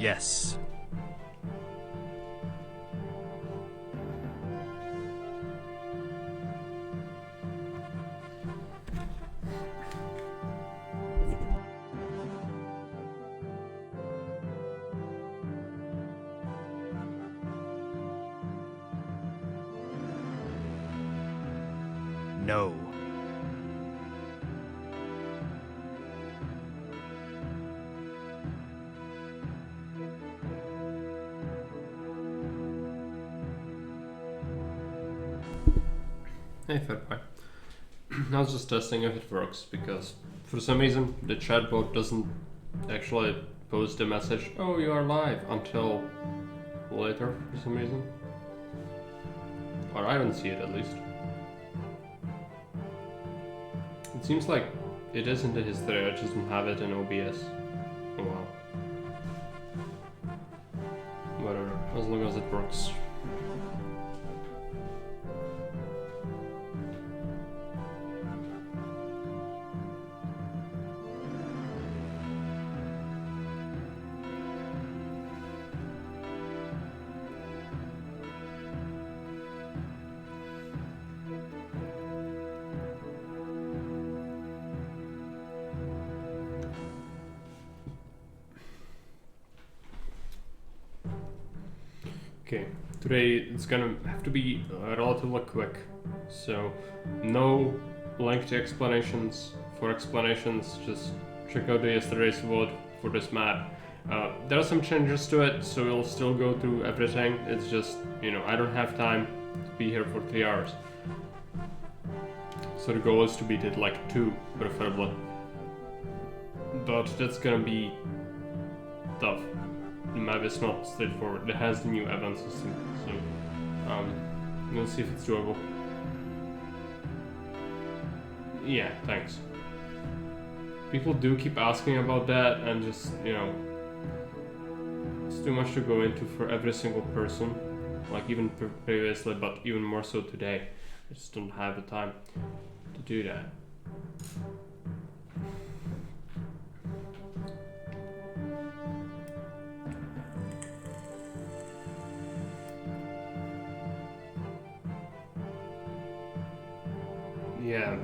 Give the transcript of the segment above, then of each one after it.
Yes. No. Hey, fair point. I was just testing if it works because for some reason the chatbot doesn't actually post a message, oh, you are live, until later for some reason. Or I don't see it at least. It seems like it is in the history, I just don't have it in OBS. Oh well. Whatever, as long as it works. Okay, today it's gonna have to be relatively quick, so no lengthy explanations. For explanations, just check out the yesterday's vote for this map. There are some changes to it, so we'll still go through everything. It's just, I don't have time to be here for 3 hours. So the goal is to beat it like 2, preferably. But that's gonna be tough. The map is not straightforward. It has the new event system, so we'll see if it's doable. Yeah, thanks. People do keep asking about that, and just, it's too much to go into for every single person, like even previously, but even more so today. I just don't have the time to do that. Yeah,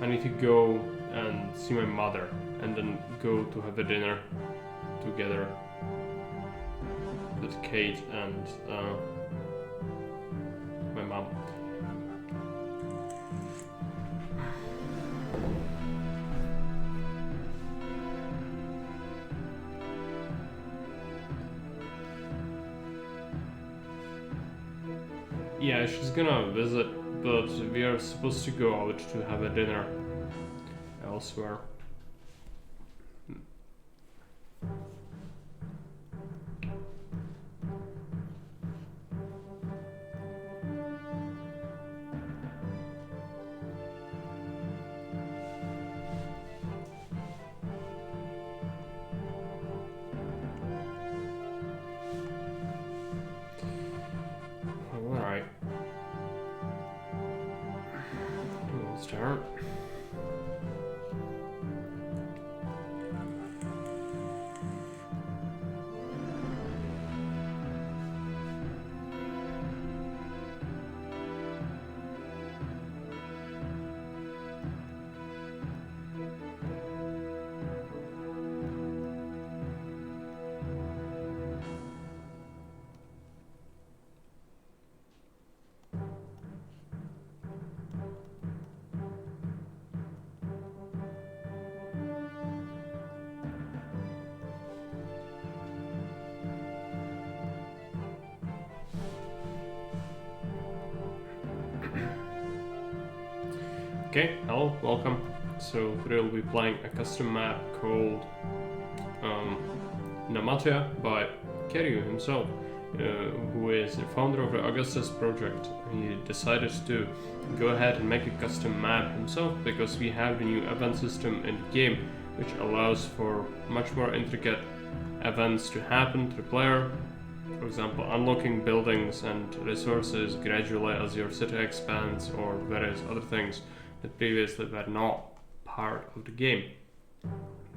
I need to go and see my mother and then go to have a dinner together with Kate and my mom. Yeah, she's gonna visit, but we are supposed to go out to have a dinner elsewhere. Alright. We'll start. Okay, hello, welcome. So today we'll be playing a custom map called Namatia by Keriew himself, who is the founder of the Augustus project. He decided to go ahead and make a custom map himself because we have the new event system in the game, which allows for much more intricate events to happen to the player. For example, unlocking buildings and resources gradually as your city expands, or various other things that previously were not part of the game.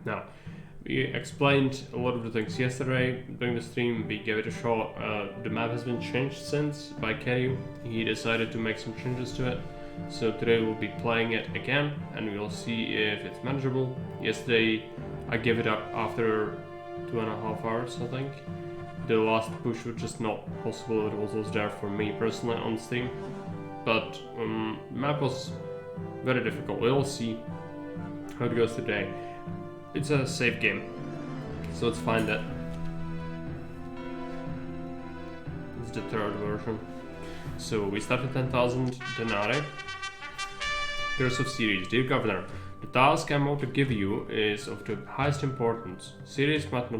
Now, We explained a lot of the things yesterday during the stream. We gave it a shot. The map has been changed since by Keriew. He decided to make some changes to it. So today we'll be playing it again and we'll see if it's manageable. Yesterday I gave it up after 2.5 hours, I think. The last push was just not possible. It was there for me personally on Steam. But the map was very difficult. We'll see how it goes today. It's a safe game, so let's find that. It's the third version. So we start with 10,000 denarii. Curse of Ceres. Dear Governor, the task I'm about to give you is of the highest importance. Ceres must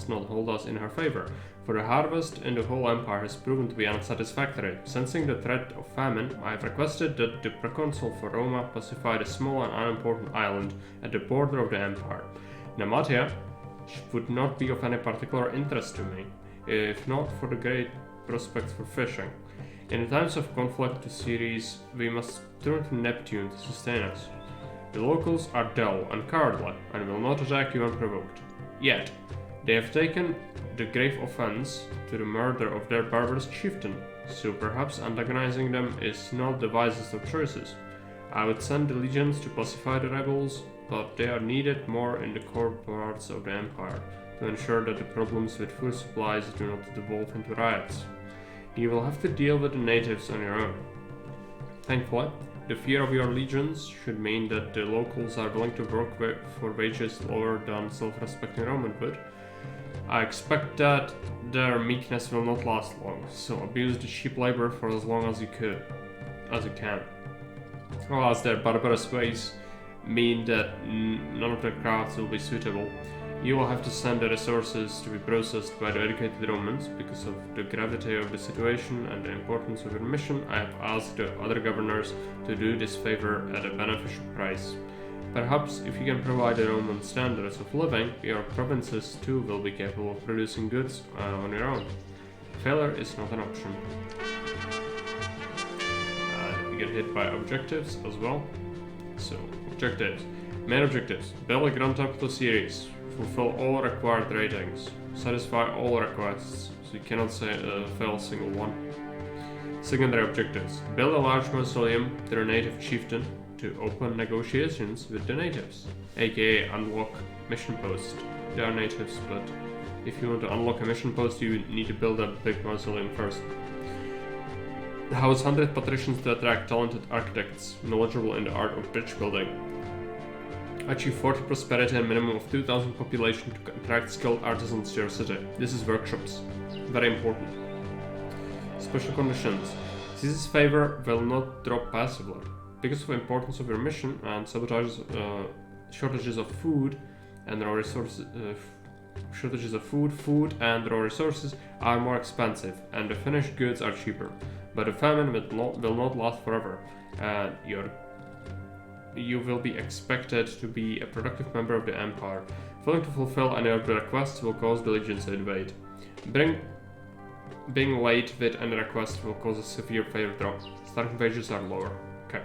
not hold us in her favor, for the harvest in the whole empire has proven to be unsatisfactory. Sensing the threat of famine, I have requested that the proconsul for Roma pacify the small and unimportant island at the border of the empire. Namatia would not be of any particular interest to me, if not for the great prospects for fishing. In the times of conflict to Ceres, we must turn to Neptune to sustain us. The locals are dull and cowardly, and will not attack you unprovoked. Yet, they have taken the grave offense to the murder of their barbarous chieftain, so perhaps antagonizing them is not the wisest of choices. I would send the legions to pacify the rebels, but they are needed more in the core parts of the empire, to ensure that the problems with food supplies do not devolve into riots. You will have to deal with the natives on your own. Thankfully, the fear of your legions should mean that the locals are willing to work for wages lower than self-respecting Roman would. I expect that their meekness will not last long, so abuse the cheap labor for as long as you can. As their barbarous ways mean that none of their crafts will be suitable, you will have to send the resources to be processed by the educated Romans. Because of the gravity of the situation and the importance of your mission, I have asked the other governors to do this favor at a beneficial price. Perhaps if you can provide the Roman standards of living, your provinces too will be capable of producing goods on your own. Failure is not an option. You get hit by objectives as well. So, objectives. Main objectives. Build a grand temple series. Fulfill all required ratings. Satisfy all requests. So you cannot fail a single one. Secondary objectives. Build a large mausoleum to their native chieftain to open negotiations with the natives, aka unlock mission posts. They are natives, but if you want to unlock a mission post, you need to build a big mausoleum first. House 100 patricians to attract talented architects knowledgeable in the art of bridge building. Achieve 40 prosperity and minimum of 2,000 population to attract skilled artisans to your city. This is workshops. Very important. Special conditions. Caesar's favor will not drop passively. Because of the importance of your mission and shortages of food and raw resources, food and raw resources are more expensive, and the finished goods are cheaper. But the famine will not last forever, and you will be expected to be a productive member of the empire. Failing to fulfill any of the requests will cause the legions to invade. Being late with any request will cause a severe favor drop. Starting wages are lower. Okay.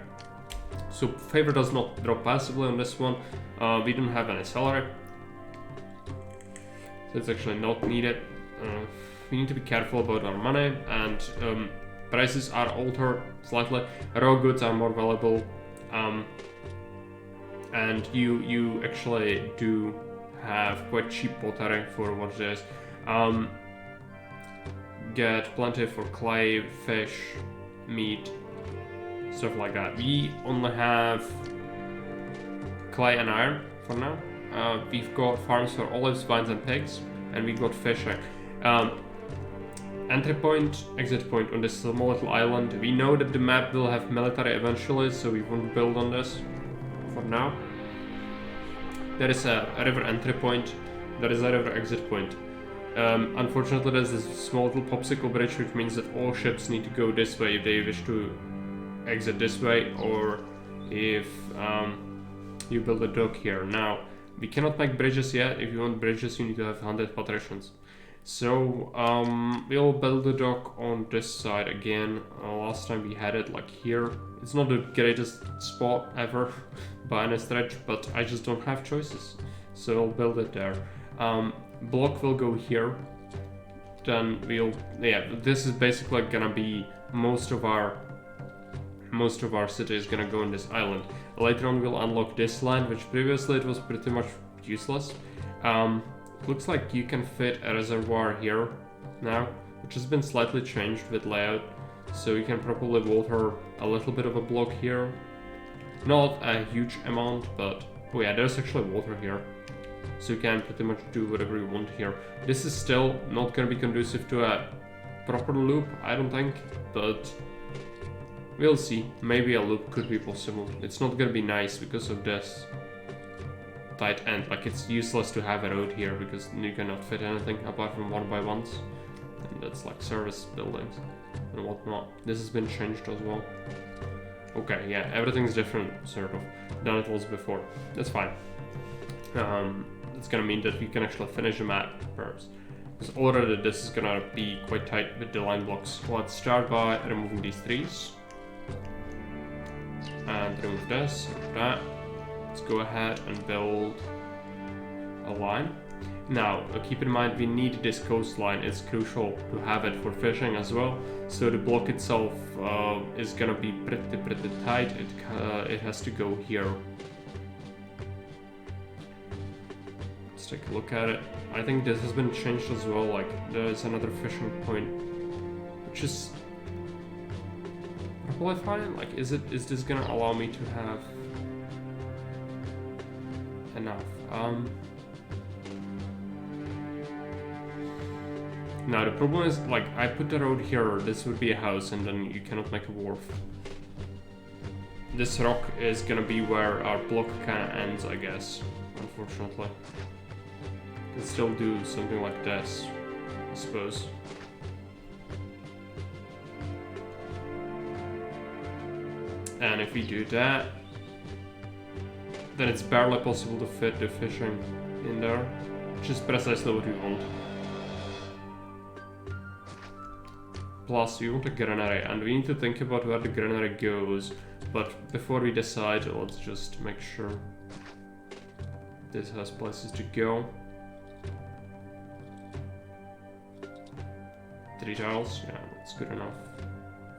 So favor does not drop passively on this one. We don't have any salary, so it's actually not needed. We need to be careful about our money, and prices are altered slightly. Raw goods are more valuable, and you actually do have quite cheap pottery for what it is. Get plenty for clay, fish, meat, stuff like that. We only have clay and iron for now. We've got farms for olives, vines and pigs, and we've got fishing. Entry point, exit point on this small little island. We know that the map will have military eventually, so we won't build on this for now. There is a river entry point, there is a river exit point. Unfortunately, there's this small little popsicle bridge, which means that all ships need to go this way if they wish to exit this way, or if you build a dock here. Now, we cannot make bridges yet. If you want bridges, you need to have 100 patricians. So, we'll build a dock on this side again. Last time we had it like here. It's not the greatest spot ever by any stretch, but I just don't have choices. so I'll build it there. Block will go here. Then this is basically gonna be most of our city is gonna go in this island. Later on we'll unlock this land, which previously it was pretty much useless. Looks like you can fit a reservoir here now, which has been slightly changed with layout. So you can probably water a little bit of a block here. Not a huge amount, but oh yeah, there's actually water here. So you can pretty much do whatever you want here. This is still not gonna be conducive to a proper loop, I don't think, but we'll see. Maybe a loop could be possible. It's not gonna be nice because of this tight end. Like, it's useless to have a road here because you cannot fit anything apart from 1x1s. And that's like service buildings and whatnot. This has been changed as well. Okay, yeah, everything's different, sort of, than it was before. That's fine. It's gonna mean that we can actually finish the map first. Because already this is gonna be quite tight with the line blocks. Let's start by removing these trees. And remove this, remove that. Let's go ahead and build a line. Now, keep in mind we need this coastline. It's crucial to have it for fishing as well. So the block itself is gonna be pretty tight. It has to go here. Let's take a look at it. I think this has been changed as well. Like, there's another fishing point, which is probably fine. Like, is this gonna allow me to have enough? Now the problem is, like, I put the road here, this would be a house, and then you cannot make a wharf. This rock is gonna be where our block kinda ends, I guess, unfortunately. Can still do something like this, I suppose. And if we do that, then it's barely possible to fit the fishing in there, which is precisely what we want. Plus, we want a granary, and we need to think about where the granary goes. But before we decide, let's just make sure this has places to go. 3 tiles, yeah, that's good enough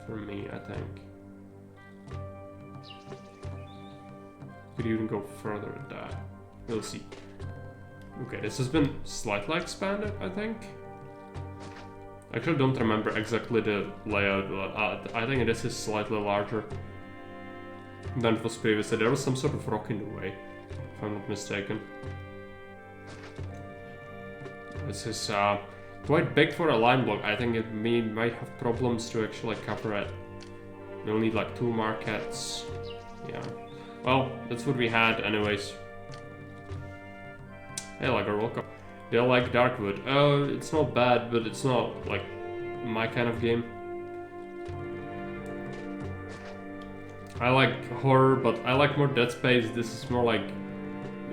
for me, I think. Could even go further with that. We'll see. Okay, this has been slightly expanded, I think. I actually don't remember exactly the layout, but I think this is slightly larger than it was previously. There was some sort of rock in the way, if I'm not mistaken. This is quite big for a line block. I think it might have problems to actually cover it. We'll need like 2 markets. Yeah. Well, that's what we had anyways. Hey, like, welcome. They like Darkwood. It's not bad, but it's not, like, my kind of game. I like horror, but I like more Dead Space. This is more like,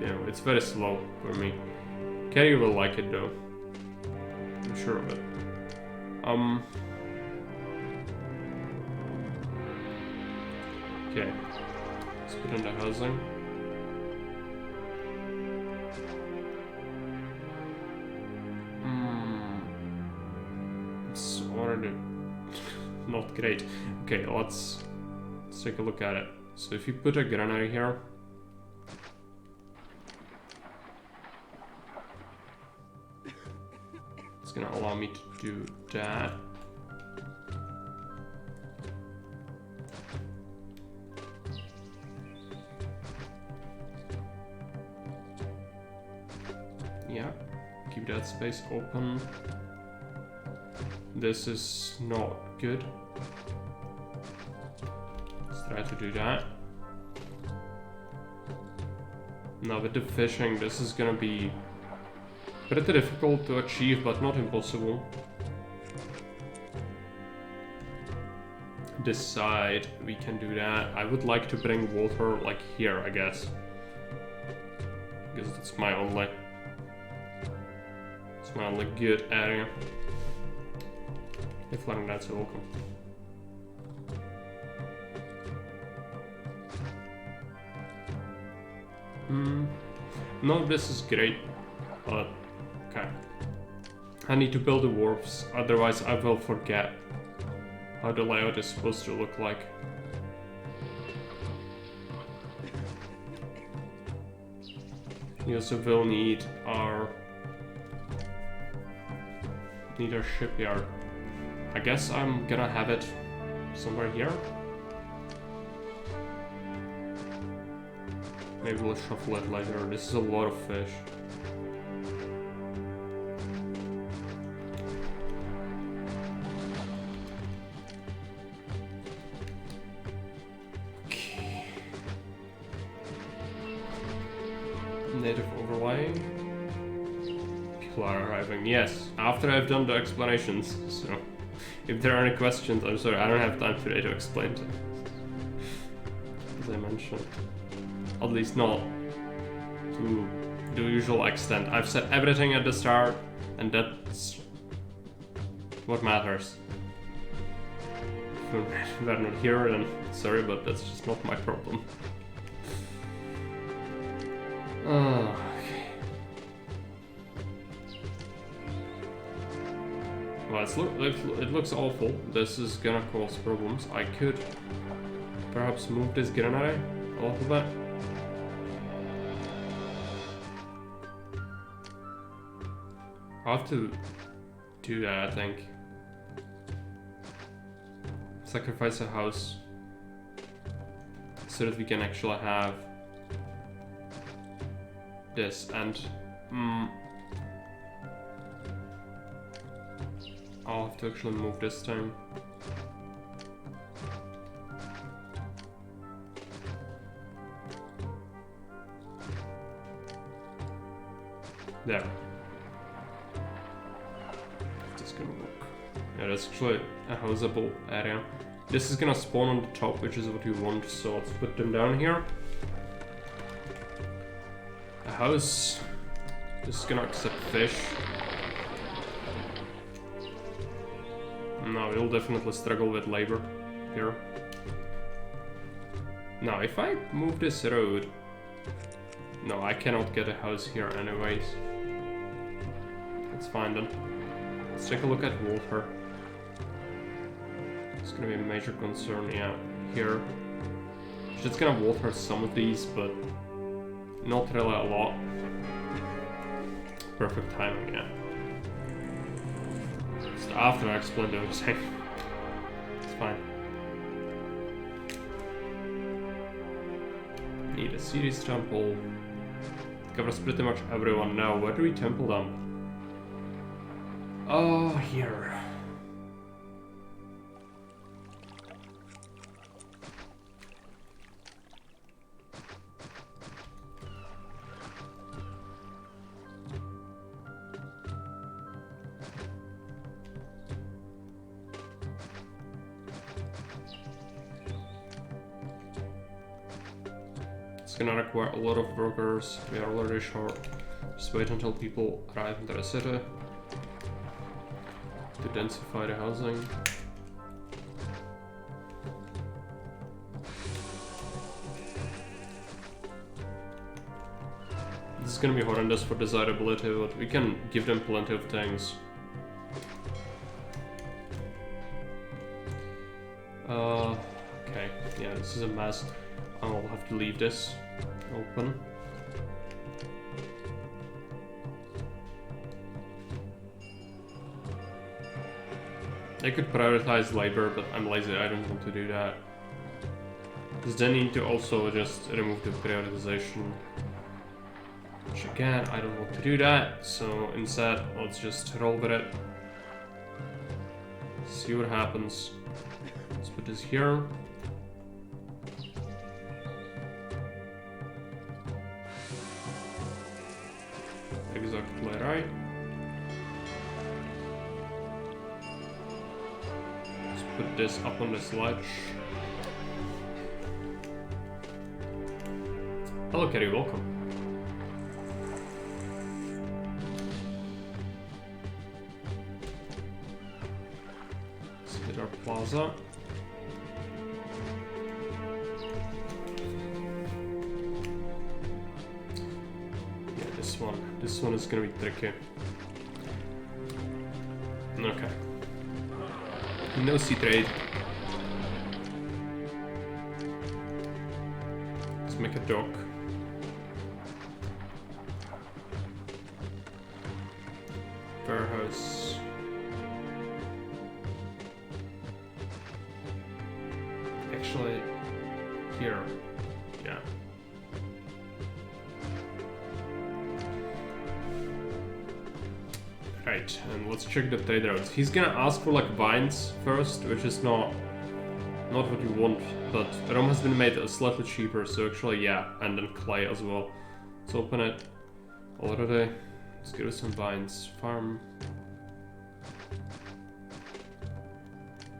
you know, it's very slow for me. Keriew will like it, though. I'm sure of it. Okay. Let's put in the housing. It's already not great. Okay, let's take a look at it. So if you put a granary here, it's gonna allow me to do that. Yeah, keep that space open. This is not good. Let's try to do that. Now with the fishing, this is gonna be pretty difficult to achieve, but not impossible. This side, we can do that. I would like to bring water like here, I guess. Because it's my only good area. If learning that's welcome. No, this is great, but okay. I need to build the wharfs, otherwise I will forget how the layout is supposed to look like. We also will need our shipyard. I guess I'm gonna have it somewhere here. Maybe we'll shuffle it later. This is a lot of fish. Okay. Native overlay. People are arriving. Yes, after I've done the explanations. So, if there are any questions, I'm sorry, I don't have time today to explain it. As I mentioned. At least not to the usual extent. I've said everything at the start, and that's what matters. If we're not here, then sorry, but that's just not my problem. Okay. Well, it looks awful. This is gonna cause problems. I could perhaps move this granary a little bit. I'll have to do that, I think. Sacrifice a house so that we can actually have this, and I'll have to actually move this time. There. Yeah, that's actually a houseable area. This is gonna spawn on the top, which is what you want, so let's put them down here. A house. This is gonna accept fish. No, we'll definitely struggle with labor here. Now, if I move this road... No, I cannot get a house here anyways. That's fine then. Let's take a look at water. It's gonna be a major concern, yeah, here. Just gonna water some of these, but not really a lot. Perfect timing, yeah. Just after I explained everything. It's fine. Need a Ceres temple. Covers pretty much everyone now. Where do we temple them? Oh, here. It's gonna require a lot of workers. We are already short. Just wait until people arrive in the city to densify the housing. This is gonna be horrendous for desirability, but we can give them plenty of things. Okay, yeah, this is a mess. I'll have to leave this open. I could prioritize labor, but I'm lazy, I don't want to do that. Because then you need to also just remove the prioritization. Which again, I don't want to do that, so instead, let's just roll with it. See what happens. Let's put this here. Exactly right. Let's put this up on this ledge. Hello, Keriew, welcome. Let's get our plaza. this one. This one is gonna be tricky. Okay. No sea trade. Let's make a dock. Warehouse. Actually, here. Yeah. Right, and let's check the trade routes. He's gonna ask for like vines first, which is not what you want, but Rome has been made slightly cheaper, so actually yeah, and then clay as well. Let's open it already. Let's give it some vines. Farm.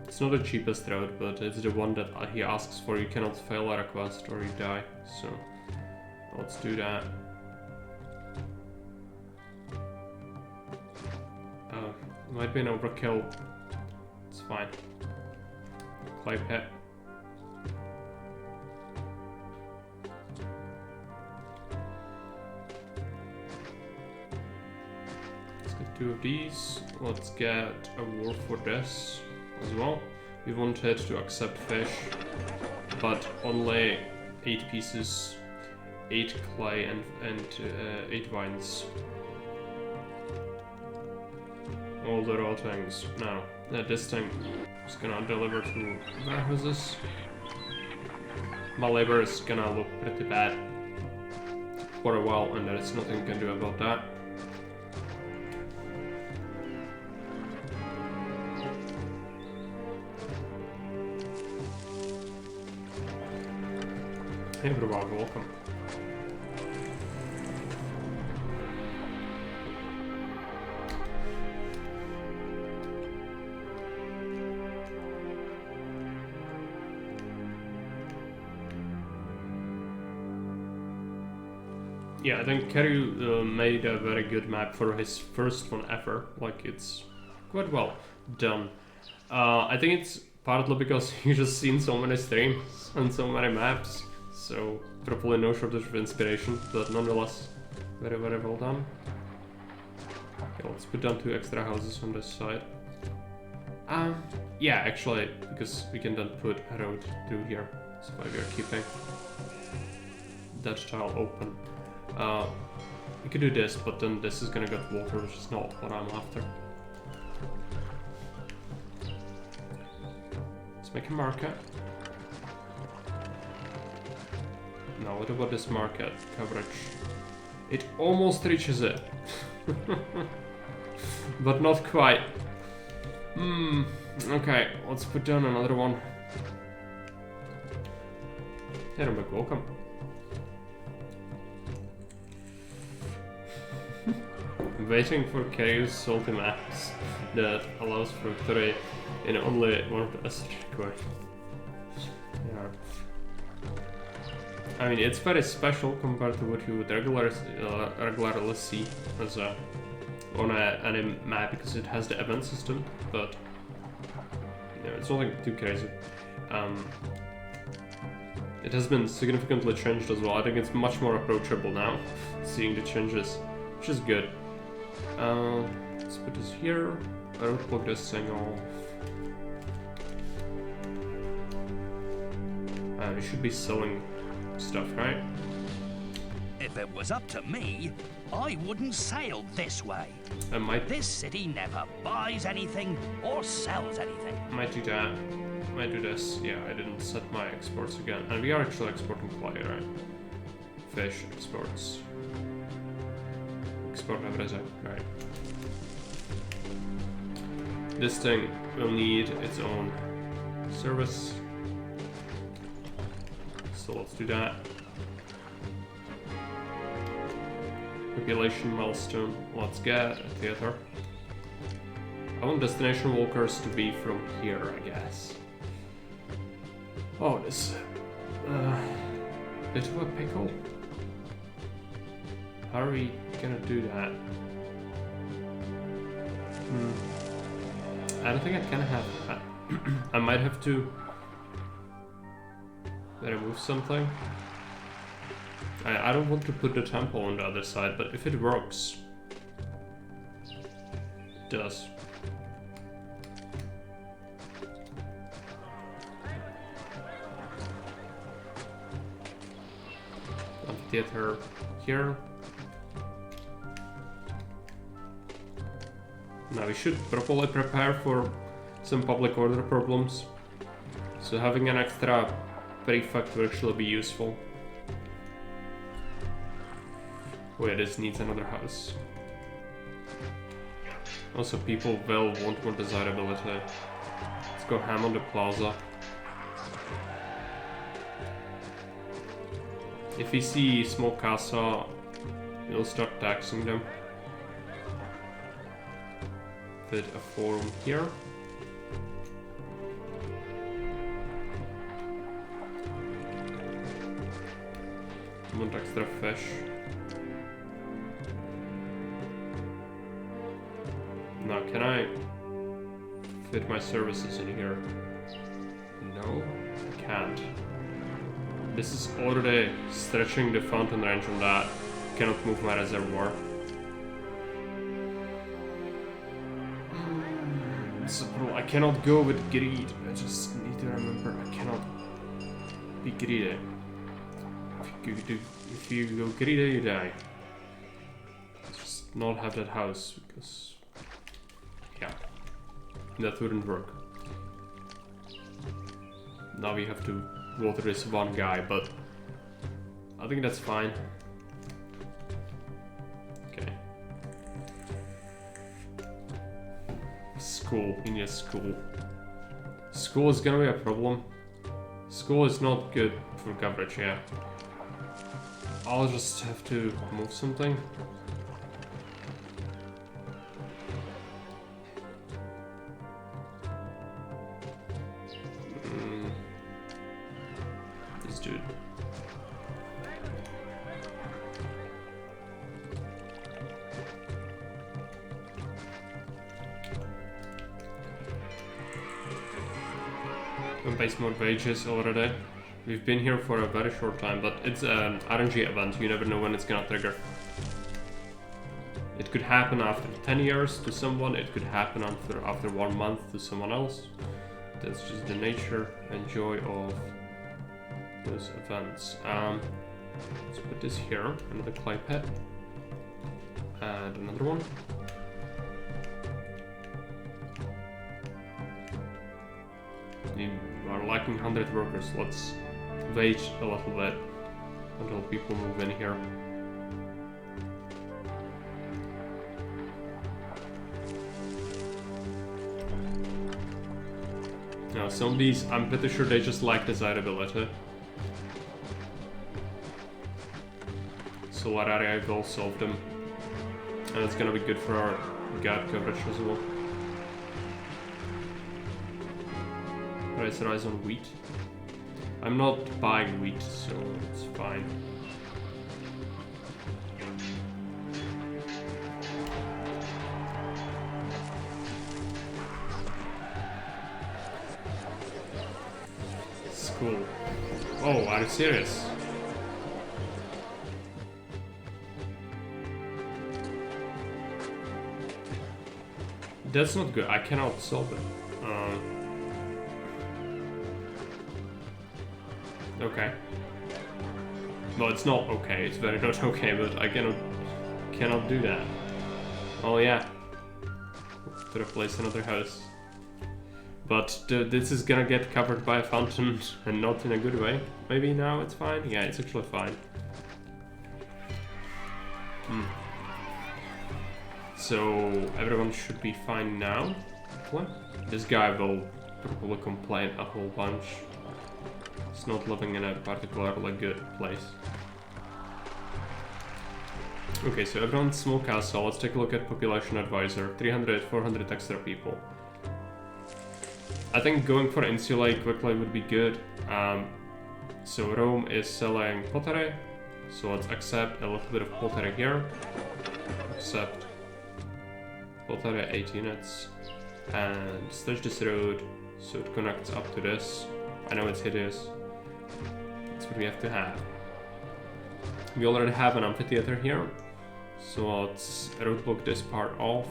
It's not the cheapest route, but it's the one that he asks for. You cannot fail a request or you die, so let's do that. Might be an overkill. It's fine. Clay pit. Let's get 2 of these. Let's get a war for this as well. We wanted to accept fish, but only 8 pieces, 8 clay and 8 vines. All the raw things. Now, this thing is gonna deliver to warehouses. My labor is gonna look pretty bad for a while, and there's nothing you can do about that. Hey everyone, welcome. Yeah, I think Keriew made a very good map for his first one ever. Like, it's quite well done. I think it's partly because you've just seen so many streams and so many maps, so probably no shortage of inspiration, but nonetheless, very, very well done. Okay, let's put down 2 extra houses on this side. Yeah, actually, because we can then put a road through here. That's why we are keeping that tile open. We could do this, but then this is gonna get water, which is not what I'm after. Let's make a market. Now, what about this market coverage? It almost reaches it. But not quite. Okay, let's put down another one. Hey, Rebecca, welcome. Waiting for Keriew's salty maps that allows for victory in only one of the asset required. Yeah. I mean, it's very special compared to what you would regularly see as on any map, because it has the event system, but yeah, it's nothing too crazy. It has been significantly changed as well. I think it's much more approachable now, seeing the changes, which is good. Let's put this here. I don't plug this thing off. We should be selling stuff, right? If it was up to me, I wouldn't sail this way. This city never buys anything or sells anything. Might do that. Might do this. Yeah, I didn't set my exports again. And we are actually exporting clay, right? Fish exports. Export everything, right. This thing will need its own service. So let's do that. Population milestone. Let's get a theater. I want destination walkers to be from here, I guess. Oh, this bit of a pickle. How are we gonna do that? I don't think I can have that. I might have to remove something. I don't want to put the temple on the other side, but if it works... It does. Amphitheater here. Now we should probably prepare for some public order problems. So having an extra prefect will actually be useful. Wait, this needs another house. Also, people will want more desirability. Let's go ham on the plaza. If we see small casa, we'll start taxing them. Fit a forum here. Want extra fish. Now, can I fit my services in here? No, I can't. This is already stretching the fountain range on that. Cannot move my reservoir. So I cannot go with greed. I just need to remember I cannot be greedy. If you go greedy, you die. Just not have that house because yeah, that wouldn't work. Now we have to water this one guy, but I think that's fine. Okay. School, we need a school. School is gonna be a problem. School is not good for coverage, yeah. I'll just have to move something. This dude. And base more wages already. We've been here for a very short time, but it's an RNG event. You never know when it's gonna trigger. It could happen after 10 years to someone, it could happen after 1 month to someone else. That's just the nature and joy of those events. Let's put this here, another clay pit. And another one. We are lacking 100 workers. Let's wait a little bit until people move in here. Now some of these, I'm pretty sure they just lack desirability. Solar area will solve them. And it's gonna be good for our guard coverage as well. Price rise on wheat. I'm not buying wheat, so it's fine. School. Oh, are you serious? That's not good. I cannot solve it. Okay. Well, it's not okay. It's very not okay, but I cannot do that. Oh yeah. To replace another house. But this is gonna get covered by a fountain and not in a good way. Maybe now it's fine? Yeah, it's actually fine. So everyone should be fine now. What? This guy will probably complain a whole bunch. He's not living in a particularly good place. Okay, so everyone's small castle. Let's take a look at population advisor. 300, 400 extra people. I think going for insulae quickly would be good. So Rome is selling pottery. So let's accept a little bit of pottery here. Accept pottery 8 units. And stretch this road so it connects up to this. I know it's hideous. That's what we have to have. We already have an amphitheater here, so let's roadblock this part off.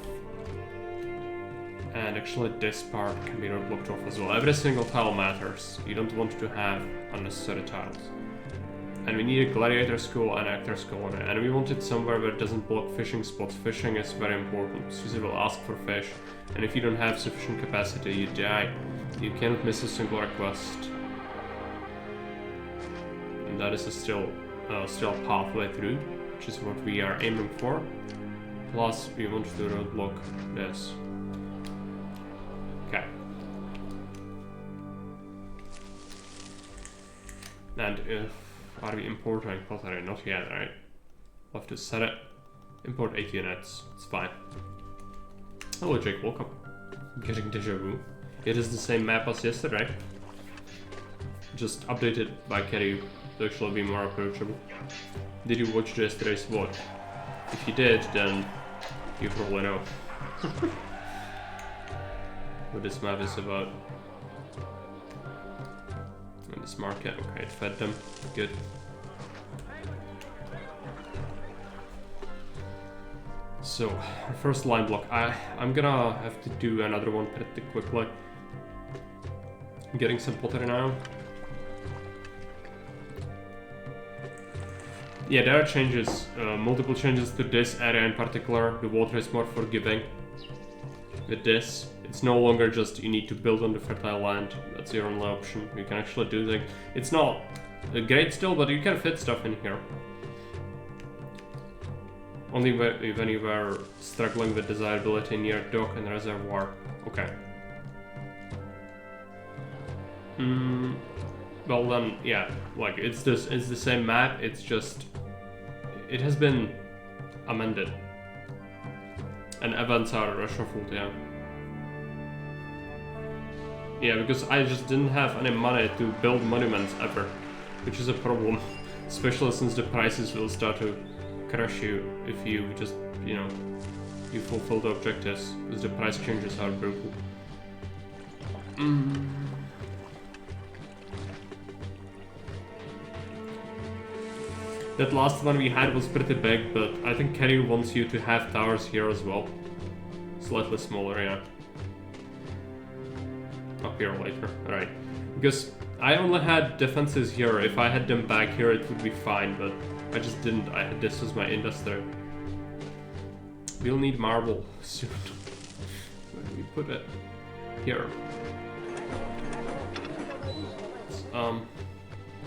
And actually this part can be roadblocked off as well. Every single tile matters. You don't want to have unnecessary tiles. And we need a gladiator school and actor school on it. And we want it somewhere where it doesn't block fishing spots. Fishing is very important. Susie will ask for fish. And if you don't have sufficient capacity, you die. You cannot miss a single request. And that is still a pathway through, which is what we are aiming for. Plus, we want to roadblock this. Okay. And if are we importing pottery? Not yet, right? We'll have to set it. Import 8 units. It's fine. Hello, Jake. Welcome. Getting deja vu. It is the same map as yesterday. Just updated by Keriew to actually be more approachable. Did you watch yesterday's VOD? If you did, then you probably know what this map is about. And this market, okay, it fed them. Good. So, first line block. I'm gonna have to do another one pretty quickly. I'm getting some pottery now. Yeah, there are changes, multiple changes to this area in particular. The water is more forgiving. With this, it's no longer just you need to build on the fertile land. That's your only option. You can actually do things. It's not great still, but you can fit stuff in here. Only when you were struggling with desirability near dock and reservoir. Okay. Well then, yeah, like it's the same map. It's just it has been amended, and events are reshuffled. Yeah. Yeah, because I just didn't have any money to build monuments ever, which is a problem, especially since the prices will start to crush you if you just, you know, you fulfill the objectives, because the price changes are brutal. That last one we had was pretty big, but I think Keriew wants you to have towers here as well. Slightly smaller, yeah. Up here later, alright. Because I only had defenses here. If I had them back here it would be fine, but I just didn't. I had this as my industry. We'll need marble soon. Where do we put it? Here.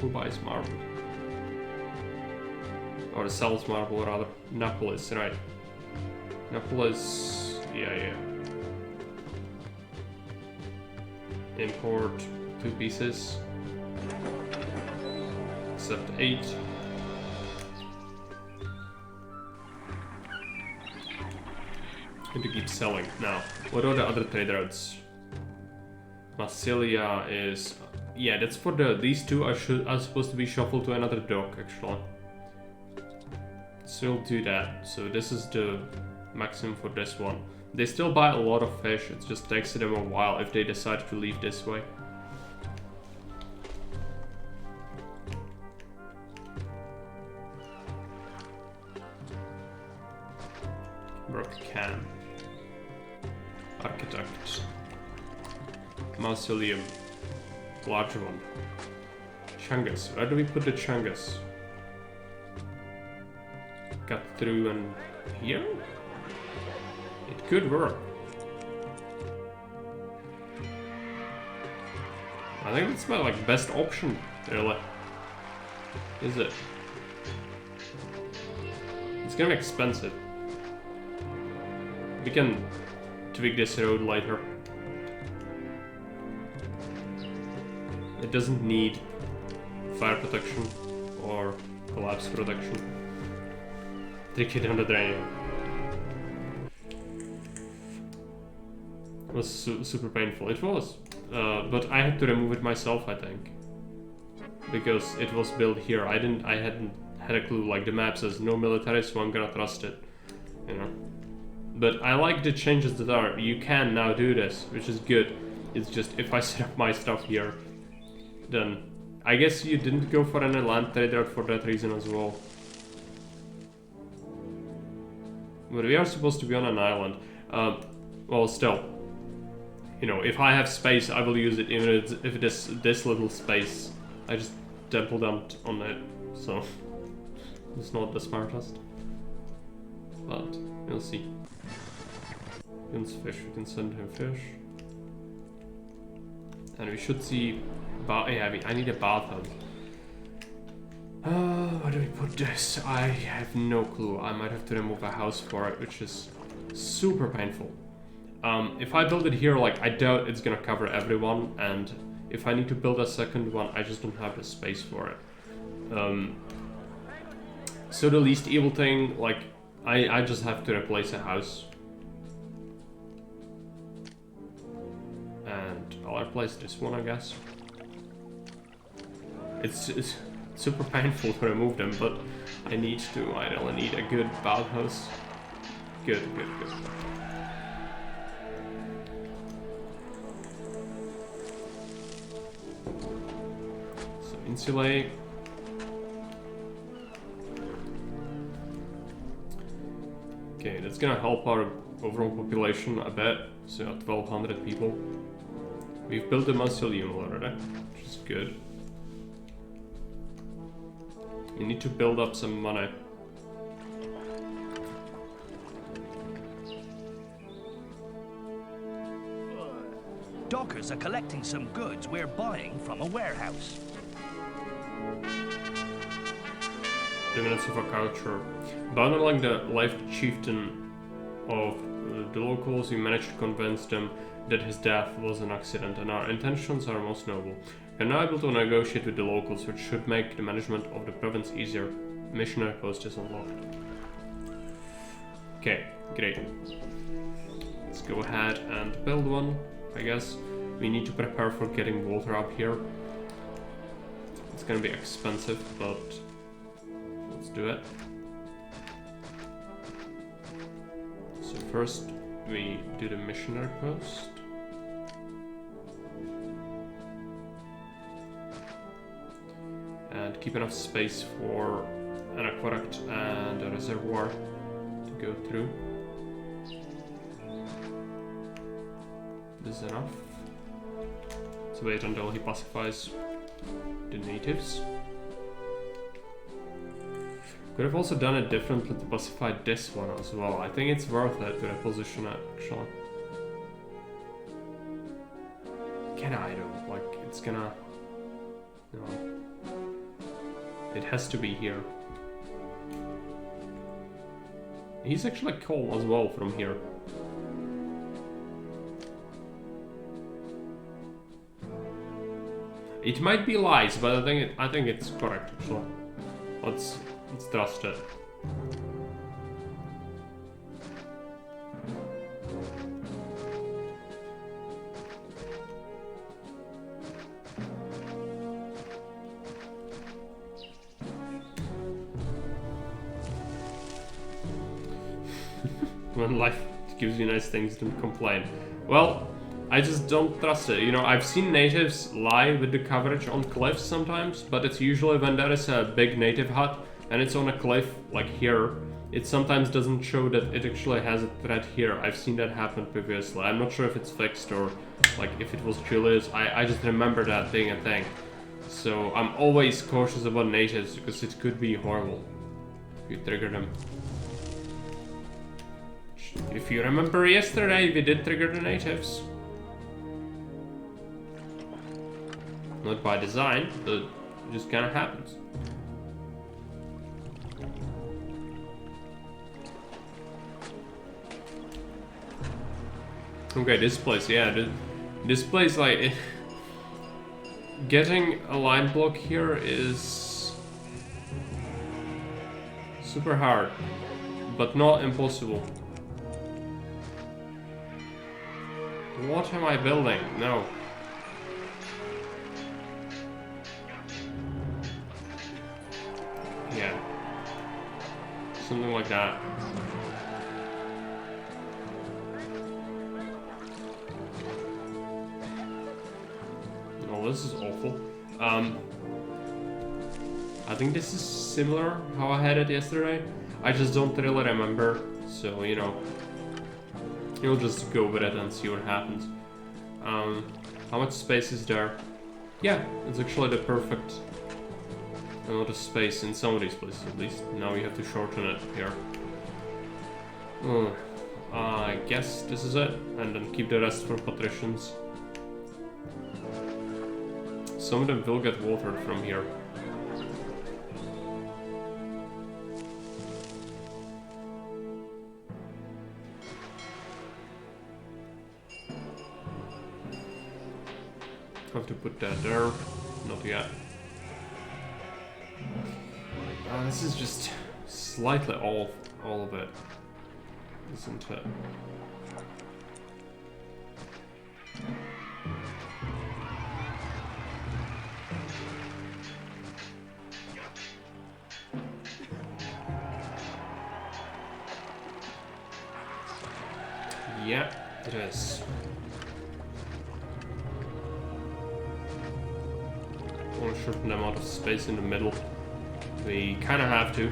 Who buys marble? Or sells marble rather. Napolis, right. Napolis, yeah. Import 2 pieces. Except 8. And to keep selling. Now, what are the other trade routes? Massilia is... Yeah, that's for these two are supposed to be shuffled to another dock actually. So we'll do that. So this is the maximum for this one. They still buy a lot of fish, it just takes them a while if they decide to leave this way. Brook Cam. Architect. Mausoleum. Large one. Chungus. Where do we put the Chungus? Cut through and here? It could work. I think it's my best option, really. Is it? It's gonna be expensive. We can tweak this road later. It doesn't need fire protection or collapse protection. Tricky down the drain. It was super painful. It was, but I had to remove it myself, I think, because it was built here. I hadn't had a clue. Like the map says no military, so I'm gonna trust it, you know. But I like the changes that are. You can now do this, which is good. It's just if I set up my stuff here, then I guess you didn't go for any land trade route for that reason as well. But we are supposed to be on an island. Well, still, you know, if I have space, I will use it, even if it is this little space. I just double dumped on it, so it's not the smartest. But we'll see. Guns fish, we can send him fish. And we should see. Yeah, I need a bathhouse. Where do we put this? I have no clue. I might have to remove a house for it, which is super painful. If I build it here, like, I doubt it's gonna cover everyone, and if I need to build a second one, I just don't have the space for it. So the least evil thing, like, I just have to replace a house. And I'll replace this one, I guess. It's super painful to remove them, but I need to. I really need a good bathhouse. Good. So insulate. Okay, that's gonna help our overall population a bit. So 1,200 people. We've built a mausoleum already, which is good. We need to build up some money. Dockers are collecting some goods we're buying from a warehouse. Dominance of a culture. By unlike the life chieftain of the locals, we managed to convince them that his death was an accident, and our intentions are most noble. We are now able to negotiate with the locals, which should make the management of the province easier. Missionary post is unlocked. Okay, great. Let's go ahead and build one, I guess. We need to prepare for getting water up here. It's gonna be expensive, but let's do it. So first we do the missionary post. And keep enough space for an aqueduct and a reservoir to go through. This is enough. Let's wait until he pacifies the natives. Could have also done it differently to pacify this one as well. I think it's worth it to reposition it, actually. Can I though? Like, it's gonna... No. It has to be here. He's actually cold as well from here. It might be lies, but I think it's correct actually. Let's trust it. When life gives you nice things, don't complain. Well, I just don't trust it. You know, I've seen natives lie with the coverage on cliffs sometimes, but it's usually when there is a big native hut and it's on a cliff, like here, it sometimes doesn't show that it actually has a threat here. I've seen that happen previously. I'm not sure if it's fixed or like if it was Julius. I just remember that being a thing. So I'm always cautious about natives because it could be horrible if you trigger them. If you remember yesterday, we did trigger the natives. Not by design, but it just kind of happens. Okay, this place, yeah, this place, like, getting a line block here is super hard, but not impossible. What am I building? No. Yeah. Something like that. Oh, this is awful. I think this is similar how I had it yesterday. I just don't really remember So, you know, you'll just go with it and see what happens. How much space is there? Yeah, it's actually the perfect amount of space in some of these places at least. Now we have to shorten it here. I guess this is it, and then keep the rest for patricians. Some of them will get watered from here. Have to put that there. Not yet. This is just slightly all of it, isn't it? Yeah, it is. I want to shorten them out of space in the middle. We kind of have to.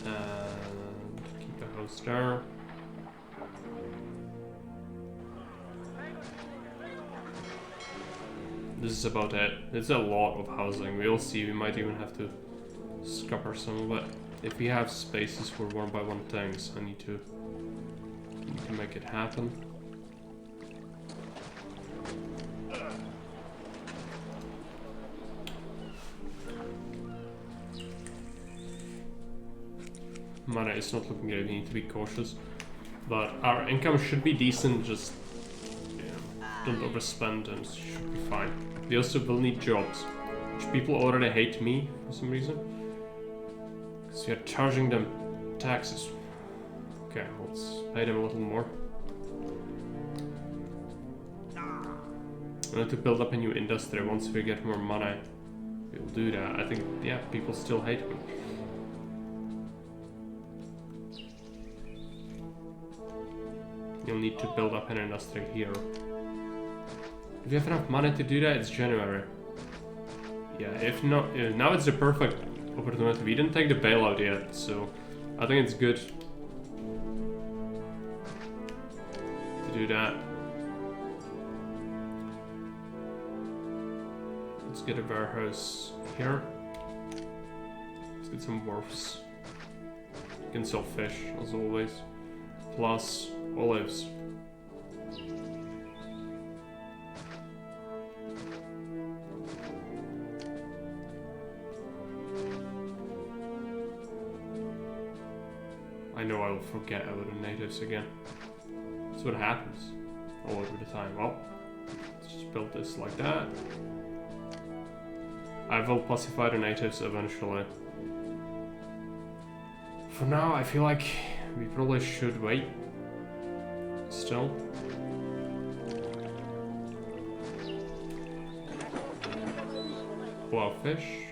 And keep the house there. This is about it. It's a lot of housing. We'll see. We might even have to scupper some of it. If we have spaces for 1x1 tanks, I need to make it happen. Mana is not looking good. We need to be cautious, but our income should be decent. Just don't overspend and it should be fine. We also will need jobs, which people already hate me for some reason, because we are charging them taxes. Okay, let's pay them a little more. I need to build up a new industry. Once we get more money, we'll do that. I think, yeah, people still hate me. You'll need to build up an industry here. If you have enough money to do that, it's January. Yeah, if not, now it's the perfect opportunity. We didn't take the bailout yet, so I think it's good to do that. Let's get a warehouse here. Let's get some wharfs. You can sell fish, as always. Plus olives. I know I will forget about the natives again. That's what happens all over the time. Well, let's just build this like that. I will pacify the natives eventually. For now, I feel like we probably should wait. Still. Allow fish.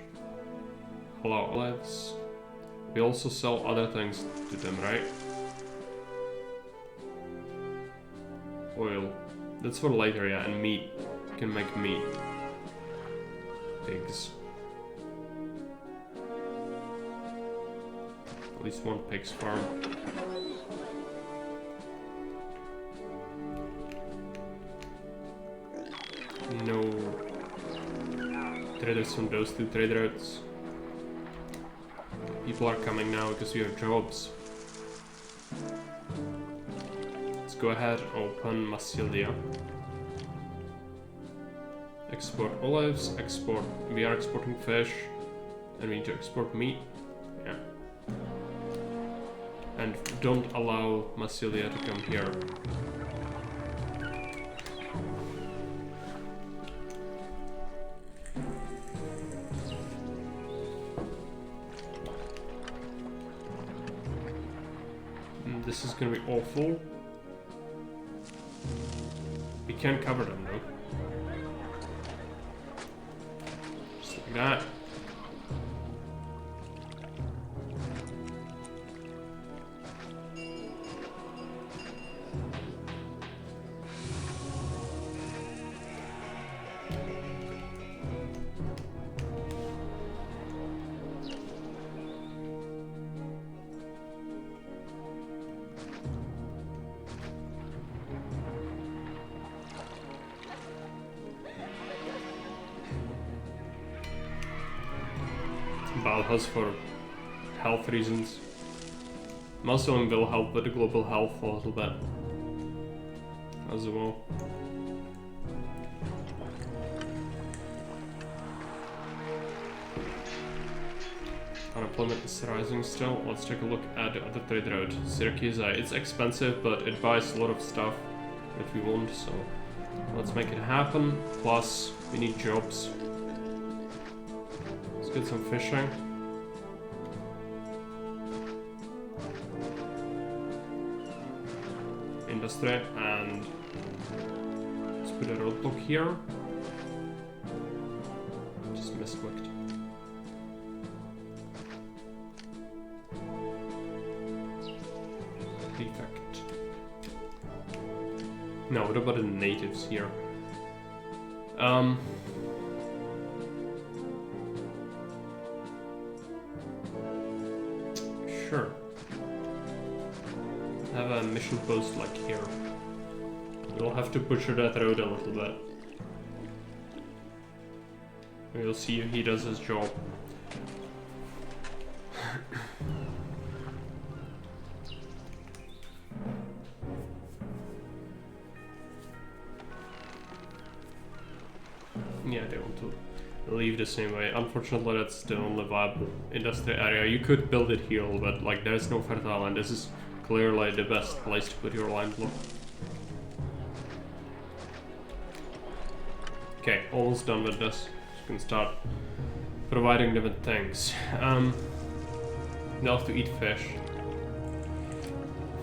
Allow olives. We also sell other things to them, right? Oil. That's for later, yeah, and meat. You can make meat. Pigs. At least one pig's farm. No traders from those two trade routes. People are coming now because we have jobs. Let's go ahead, open Massilia. Export olives, export. We are exporting fish, and we need to export meat. Yeah. And don't allow Massilia to come here. This is gonna be awful. We can't cover them though. Just like that. Bauhaus for health reasons. Most of them will help with the global health a little bit as well. Unemployment is rising still. Let's take a look at the other trade route. Syracuse, it's expensive, but it buys a lot of stuff that we want, so let's make it happen. Plus, we need jobs. Let's get some fishing. Industry, and let's put a roadblock here. Just misclicked. Defect. No, what about the natives here? Sure. Have a mission post like here. We'll have to butcher that road a little bit. We'll see if he does his job. Yeah, they want to leave the same way. Unfortunately, that's the only viable industry area. You could build it here, but like there's no fertile land. This is clearly the best place to put your line block. Okay, almost done with this. You can start providing them with things. They'll have to eat fish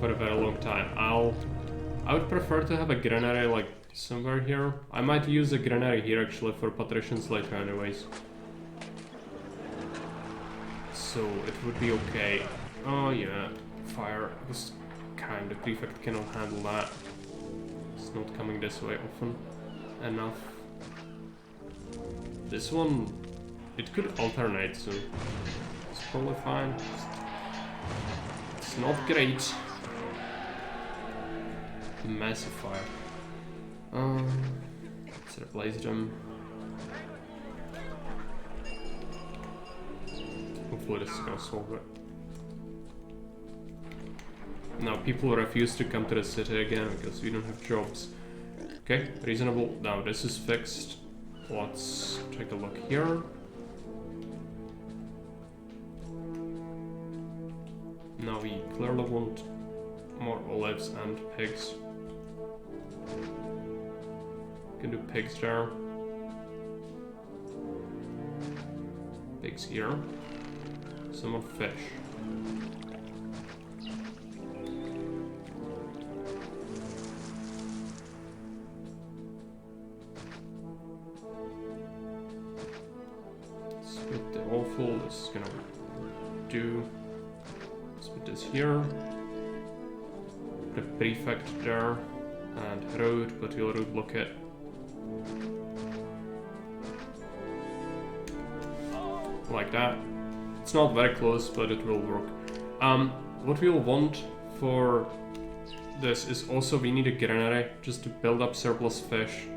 for a very long time. I would prefer to have a granary like somewhere here. I might use a granary here actually for patricians later anyways. So it would be okay. Oh yeah, fire. This kind of prefect cannot handle that. It's not coming this way often enough. This one, it could alternate, so it's probably fine. It's not great. Massive fire. Let's replace them. Hopefully this is gonna solve it. Now people refuse to come to the city again because we don't have jobs. Okay, reasonable. Now this is fixed. Let's take a look here. Now we clearly want more olives and pigs. Can do pigs there. Pigs here. Some more fish. Split the offal. This is gonna do. Split this here. Put a prefect there. And road, but we'll road block it. Like that. It's not very close, but it will work. What we'll want for this is also we need a granary just to build up surplus fish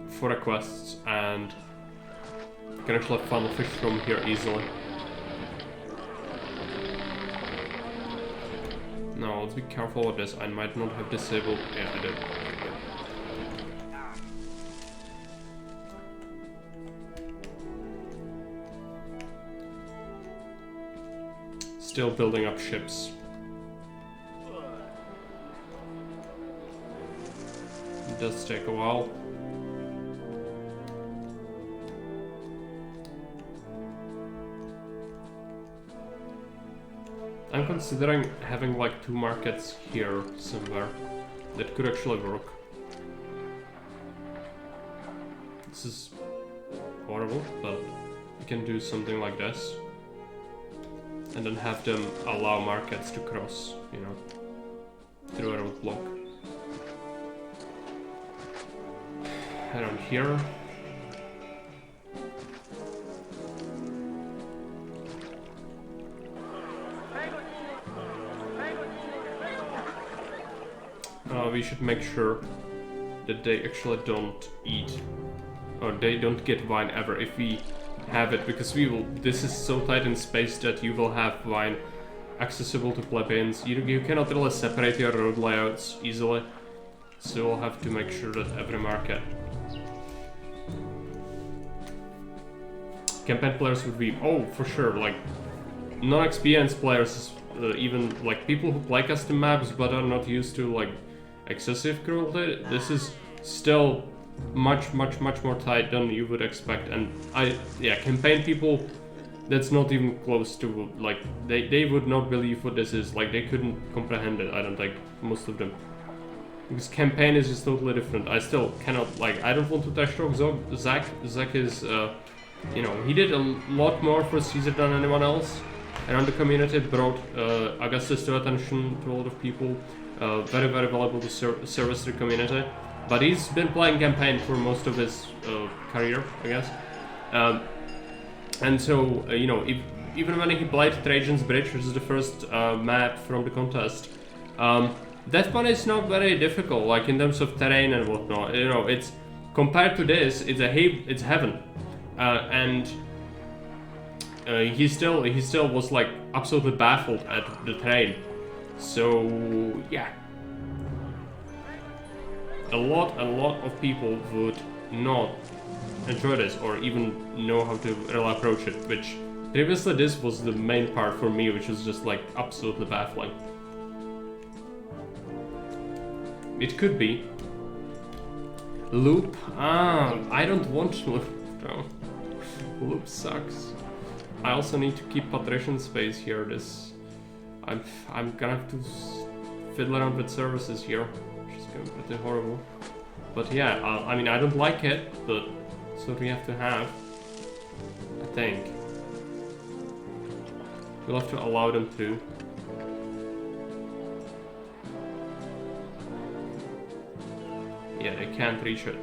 for requests, and you can actually funnel fish from here easily. Now let's be careful with this. I might not have disabled. Yeah, I did. Still building up ships. It does take a while. I'm considering having like 2 markets here somewhere. That could actually work. This is horrible, but we can do something like this. And then have them allow markets to cross, you know, through a roadblock. Around here. We should make sure that they actually don't eat or they don't get wine ever if we have it, because we will. This is so tight in space that you will have wine accessible to plebeians. You cannot really separate your road layouts easily, so we'll have to make sure that every market. Campaign players would be, oh, for sure, like non-experienced players, even like people who play custom maps but are not used to like excessive cruelty. This is still much more tight than you would expect, and campaign people, that's not even close to like they would not believe what this is. Like they couldn't comprehend it. I don't think most of them, because campaign is just totally different. I still cannot, like, I don't want to trash talk Zach. Zach is you know, he did a lot more for Caesar than anyone else around the community, brought Augustus to attention to a lot of people, very valuable to service the community. But he's been playing campaign for most of his career, I guess. And so, you know, even when he played Trajan's Bridge, which is the first map from the contest, that one is not very difficult, like in terms of terrain and whatnot. You know, it's compared to this, it's heaven. And he still was like absolutely baffled at the terrain. So yeah, a lot of people would not enjoy this or even know how to really approach it. Which previously this was the main part for me, which was just like absolutely baffling. It could be loop. I don't want loop. No. Loop sucks. I also need to keep patrician space here. I'm gonna have to fiddle around with services here, which is going to be pretty horrible. But yeah, I mean, I don't like it, but it's what we have to have, I think. We'll have to allow them to. Yeah, they can't reach it.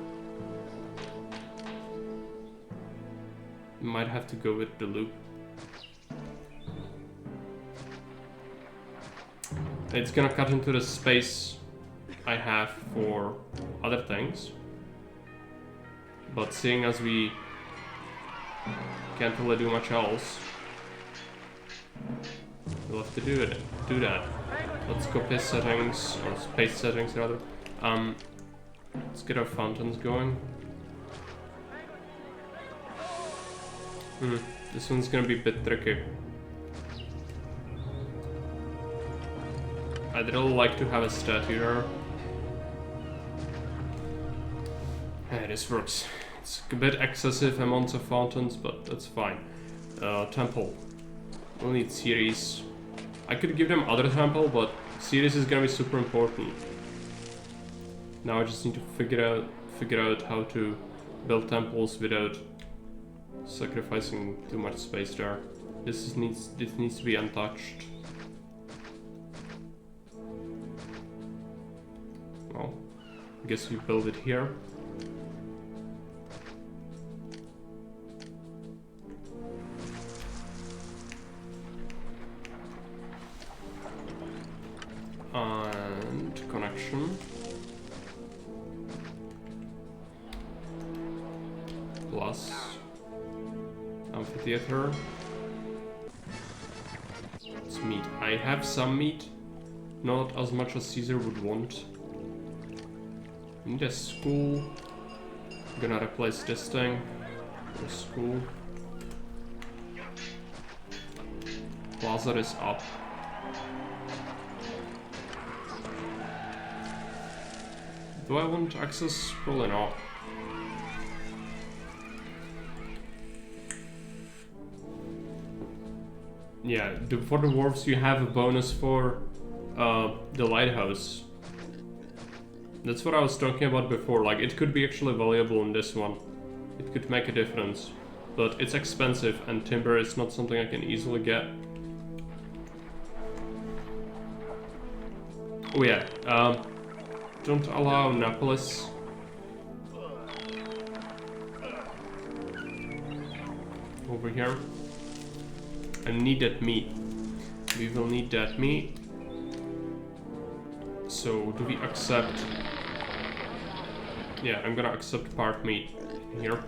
Might have to go with the loop. It's gonna cut into the space I have for other things. But seeing as we can't really do much else, we'll have to do that. Let's copy settings, or space settings rather. Let's get our fountains going. This one's gonna be a bit tricky. I'd really like to have a statue there. Yeah, this works. It's a bit excessive amounts of fountains, but that's fine. Temple. We'll need Ceres. I could give them other temple, but Ceres is gonna be super important. Now I just need to figure out how to build temples without sacrificing too much space there. This needs to be untouched. Well, I guess we build it here. And connection. Plus amphitheater. It's meat. I have some meat, not as much as Caesar would want. Need a school. I'm gonna replace this thing with a school. Plaza is up. Do I want access? Probably not. Yeah, for the dwarves you have a bonus for the lighthouse. That's what I was talking about before, like it could be actually valuable in this one. It could make a difference. But it's expensive and timber is not something I can easily get. Oh yeah, don't allow Napolis. Over here. I need that meat. We will need that meat. So do we accept? Yeah, I'm gonna accept part meat. here.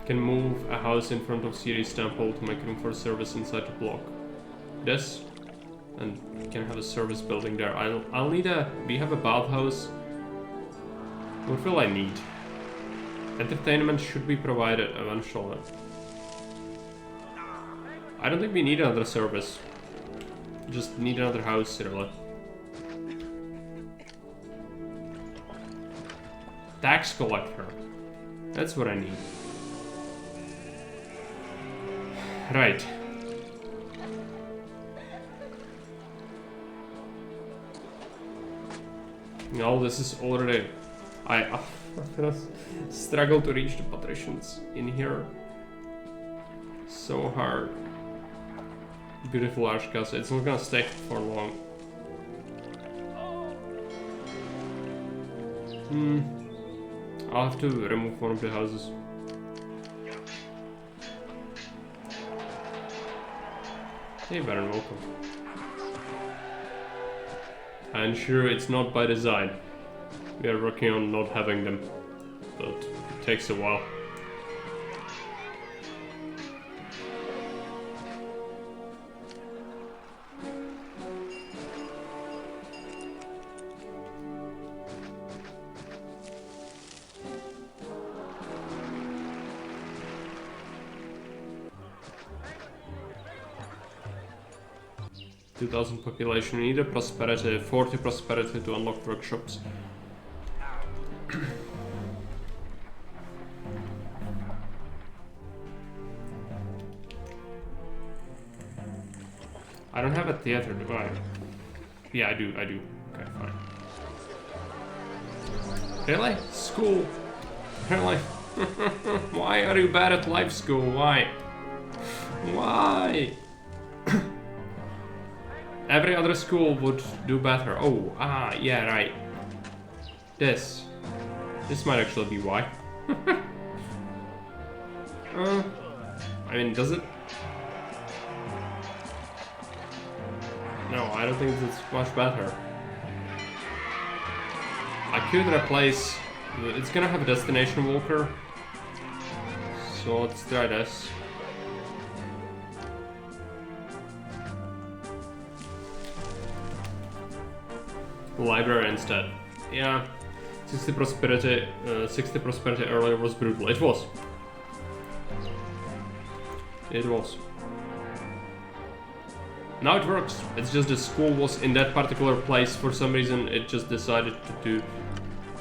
Can move a house in front of Ceres temple to make room for service inside the block. This, and we can have a service building there. I'll need a. We have a bathhouse. What will I need? Entertainment should be provided eventually. I don't think we need another service. Just need another house, really. Tax collector. That's what I need. Right. No, this is already... I struggle to reach the patricians in here. So hard. Beautiful arch castle. It's not gonna stay for long. I'll have to remove one of the houses. Hey, Baron, welcome. And sure, it's not by design. We are working on not having them, but it takes a while. $2,000 population, we need a prosperity, 40 prosperity to unlock workshops. I don't have a theater, do I? Yeah, I do. Okay, fine. Really? School? Really? Why are you bad at life school? Why? Why? Every other school would do better. Oh, yeah, right. This might actually be why. I mean, does it? No, I don't think it's much better. I could replace... It's gonna have a destination walker. So let's try this. Library instead. Yeah. 60 prosperity earlier was brutal. It was. It was. Now it works. It's just the school was in that particular place for some reason. It just decided to do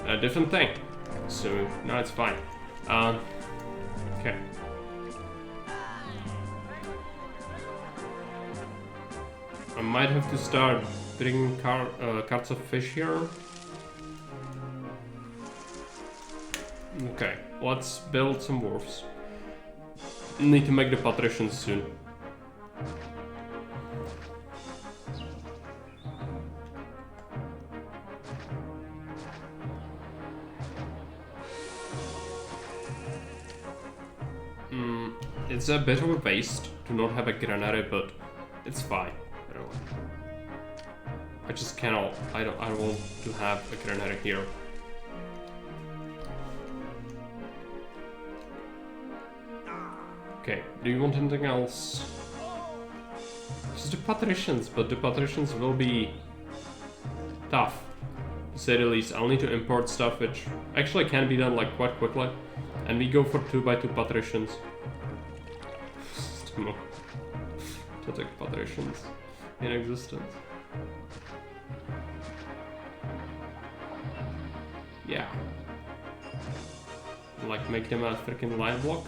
a different thing. So now it's fine. Okay. I might have to start bringing carts of fish here. Okay, let's build some wharfs. Need to make the patricians soon. It's a bit of a waste to not have a granary, but it's fine. I just cannot. I don't want to have a granary here. Okay. Do you want anything else? Just the patricians, but the patricians will be tough, to say the least. I'll need to import stuff, which actually can be done like quite quickly, and we go for 2x2 patricians. To take patricians in existence. Yeah. Like make them a freaking line block.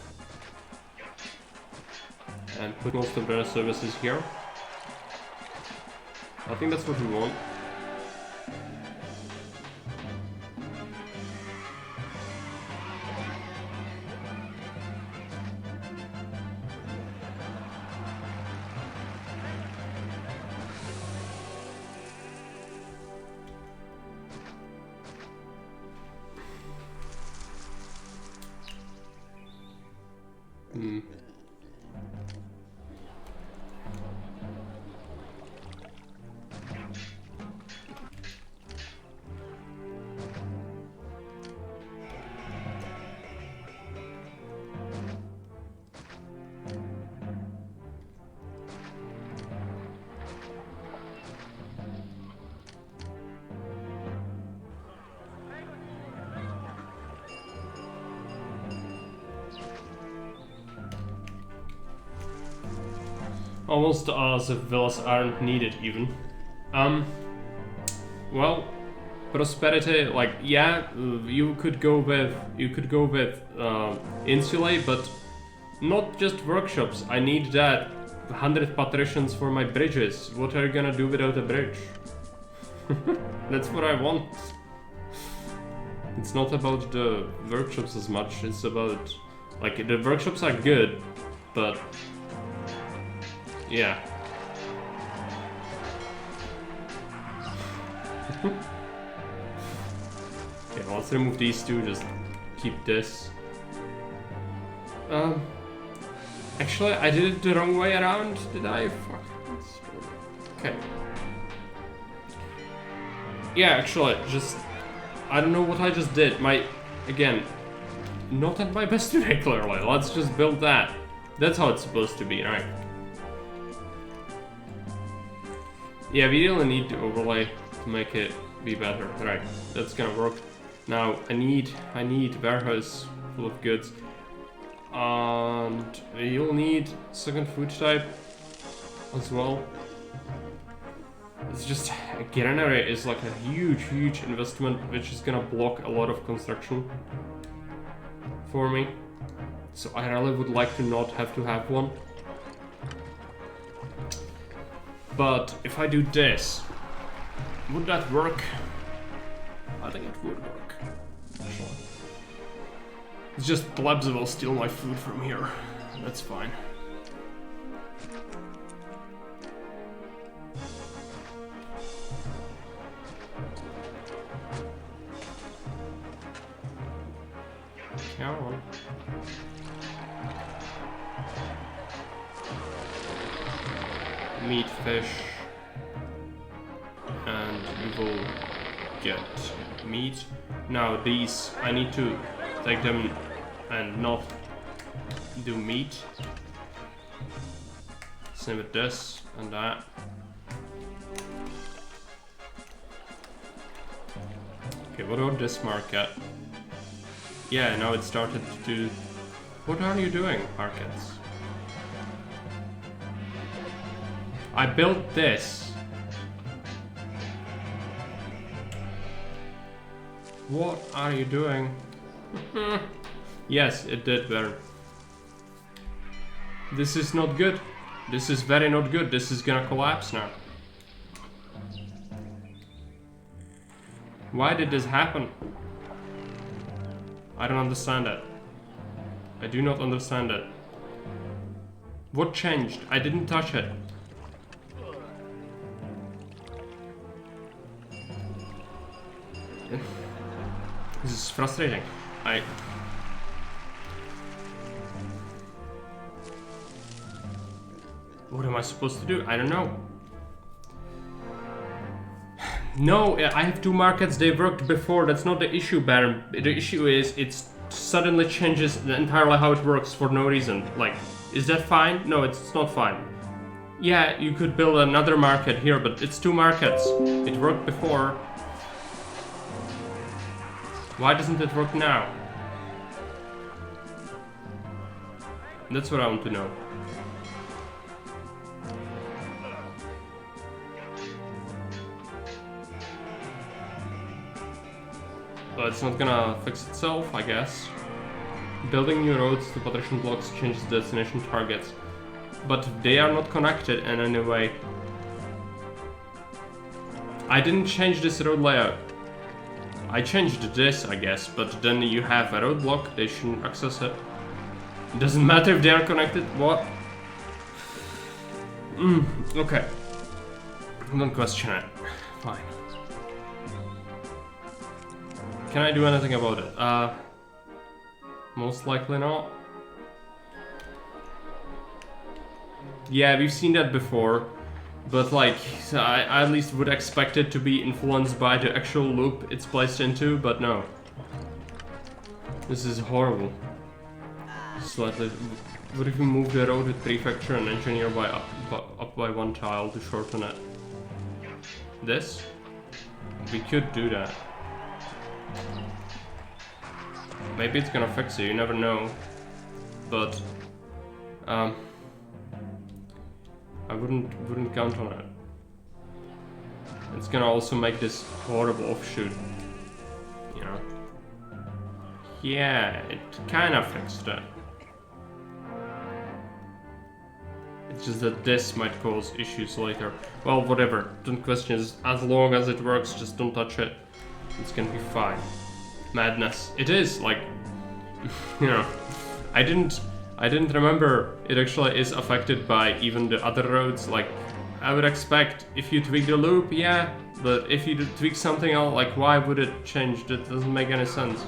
And put most of their services here. I think that's what we want. Almost as if villas aren't needed even. Well, prosperity, like, yeah, you could go with insulate, but not just workshops. I need that 100 patricians for my bridges. What are you gonna do without a bridge? That's what I want. It's not about the workshops as much, it's about, like, the workshops are good, but yeah. Okay, well, let's remove these two, just keep this. Actually, I did it the wrong way around, did I? Fuck. Okay. Yeah, actually, just... I don't know what I just did. Again, not at my best today, clearly. Let's just build that. That's how it's supposed to be, right? Yeah, we really need to overlay to make it be better. Right, that's gonna work. Now, I need warehouse full of goods. And you'll need second food type as well. It's just, a granary is like a huge investment which is gonna block a lot of construction for me. So I really would like to not have to have one. But if I do this, would that work? I think it would work. Actually. It's just plebs will steal my food from here. That's fine. Come on. Meat, fish, and we will get meat. Now these, I need to take them and not do meat. Same with this and that. Okay, what about this market? Yeah, now it started to do... What are you doing, markets? I built this. What are you doing? Yes, it did better. This is not good. This is very not good. This is gonna collapse now. Why did this happen? I don't understand it. I do not understand it. What changed? I didn't touch it. This is frustrating. What am I supposed to do? I don't know. No, I have two markets, they worked before, that's not the issue, Baron. The issue is, it suddenly changes entirely how it works for no reason. Like, is that fine? No, it's not fine. Yeah, you could build another market here, but it's two markets. It worked before. Why doesn't it work now? That's what I want to know. But it's not gonna fix itself, I guess. Building new roads to patrician blocks changes destination targets, but they are not connected in any way. I didn't change this road layout. I changed this, I guess, but then you have a roadblock, they shouldn't access it. It doesn't matter if they are connected, what? Okay. Don't question it. Fine. Can I do anything about it? Most likely not. Yeah, we've seen that before. But like, I at least would expect it to be influenced by the actual loop it's placed into, but no. This is horrible. Slightly. What if we move the road with prefecture and engineer by up by one tile to shorten it? This? We could do that. Maybe it's gonna fix it, you never know. But I wouldn't count on it. It's gonna also make this horrible offshoot, you know. Yeah, it kind of fixed it. It's just that this might cause issues later. Well, whatever, don't question it. As long as it works, just don't touch it. It's gonna be fine. Madness. It is, like, you know, I didn't remember it actually is affected by even the other roads. Like, I would expect if you tweak the loop, yeah, but if you tweak something else, like, why would it change? That doesn't make any sense.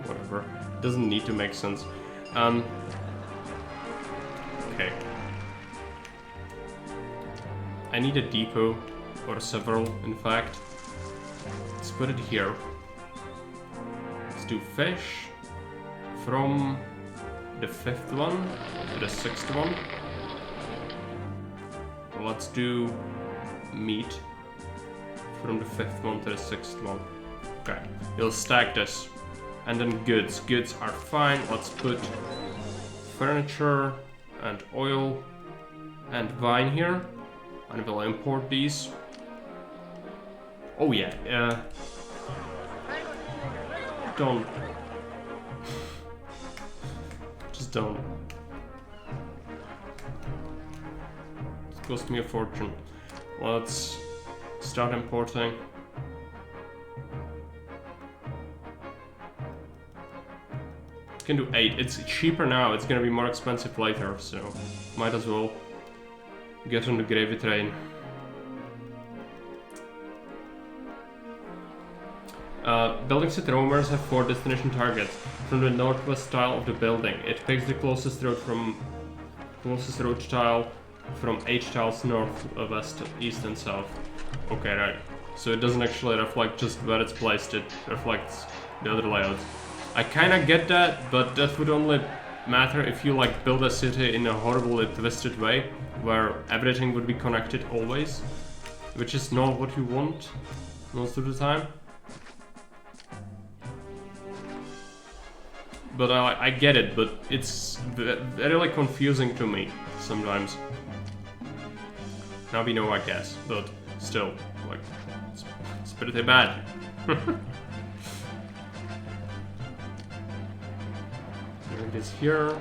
Whatever. Doesn't need to make sense. Okay. I need a depot, or several, in fact. Let's put it here. Let's do fish from the 5th one to the 6th one. Let's do meat from the 5th one to the 6th one. Okay, we'll stack this. And then goods. Goods are fine. Let's put furniture and oil and vine here. And we'll import these. Oh yeah, don't. Just don't. It cost me a fortune. Let's start importing. Can do 8. It's cheaper now, it's gonna be more expensive later, so might as well get on the gravy train. Building city roamers have 4 destination targets. From the northwest tile of the building, it picks the closest road tile from 8 tiles north, west, east, and south. Okay, right. So it doesn't actually reflect just where it's placed; it reflects the other layouts. I kind of get that, but that would only matter if you like build a city in a horribly twisted way, where everything would be connected always, which is not what you want most of the time. But I get it, but it's really confusing to me sometimes. Now we know, I guess, but still, like, it's pretty bad. It is here.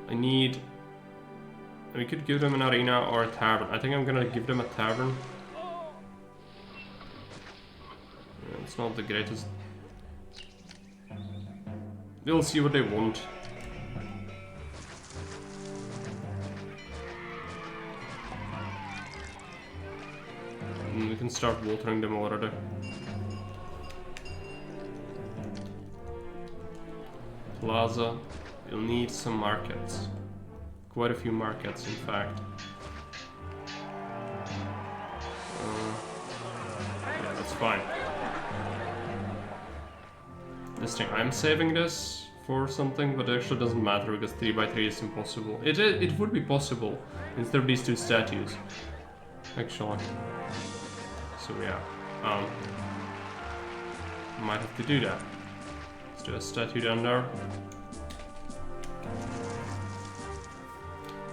We could give them an arena or a tavern. I think I'm gonna give them a tavern. Yeah, it's not the greatest. We'll see what they want. And we can start watering them already. Plaza. You'll need some markets. Quite a few markets, in fact. Yeah, that's fine. This thing, I'm saving this for something, but it actually doesn't matter because 3x3 is impossible. It would be possible instead of these 2 statues, actually. So yeah, might have to do that. Let's do a statue down there.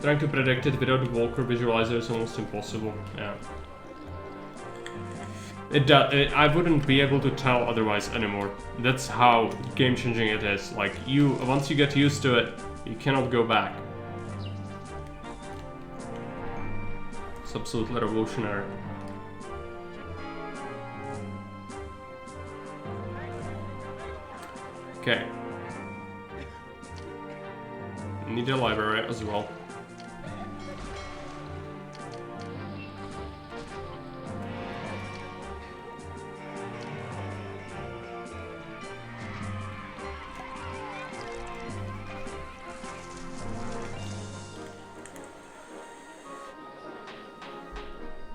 Trying to predict it without the Walker visualizer is almost impossible. Yeah. I wouldn't be able to tell otherwise anymore. That's how game-changing it is. Like, once you get used to it, you cannot go back. It's absolutely revolutionary. Okay. Need a library as well.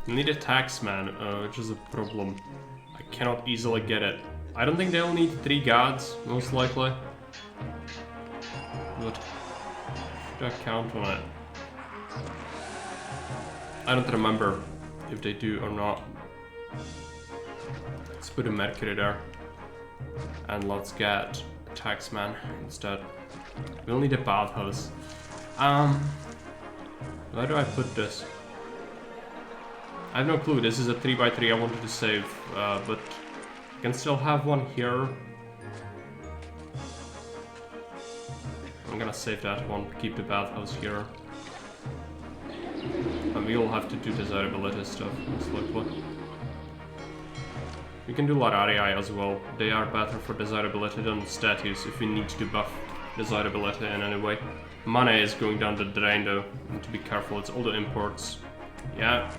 I need a taxman, which is a problem. I cannot easily get it. I don't think they'll need 3 gods, most likely. But should I count on it? I don't remember if they do or not. Let's put a Mercury there. And let's get taxman instead. We'll need a bathhouse. Where do I put this? I have no clue. This is a 3x3 I wanted to save, but I can still have one here. I'm gonna save that one, keep the bathhouse here. And we will have to do desirability stuff, most likely. We can do Lararii as well. They are better for desirability than statues if we need to buff desirability in any way. Money is going down the drain though. Need to be careful, it's all the imports. Yeah.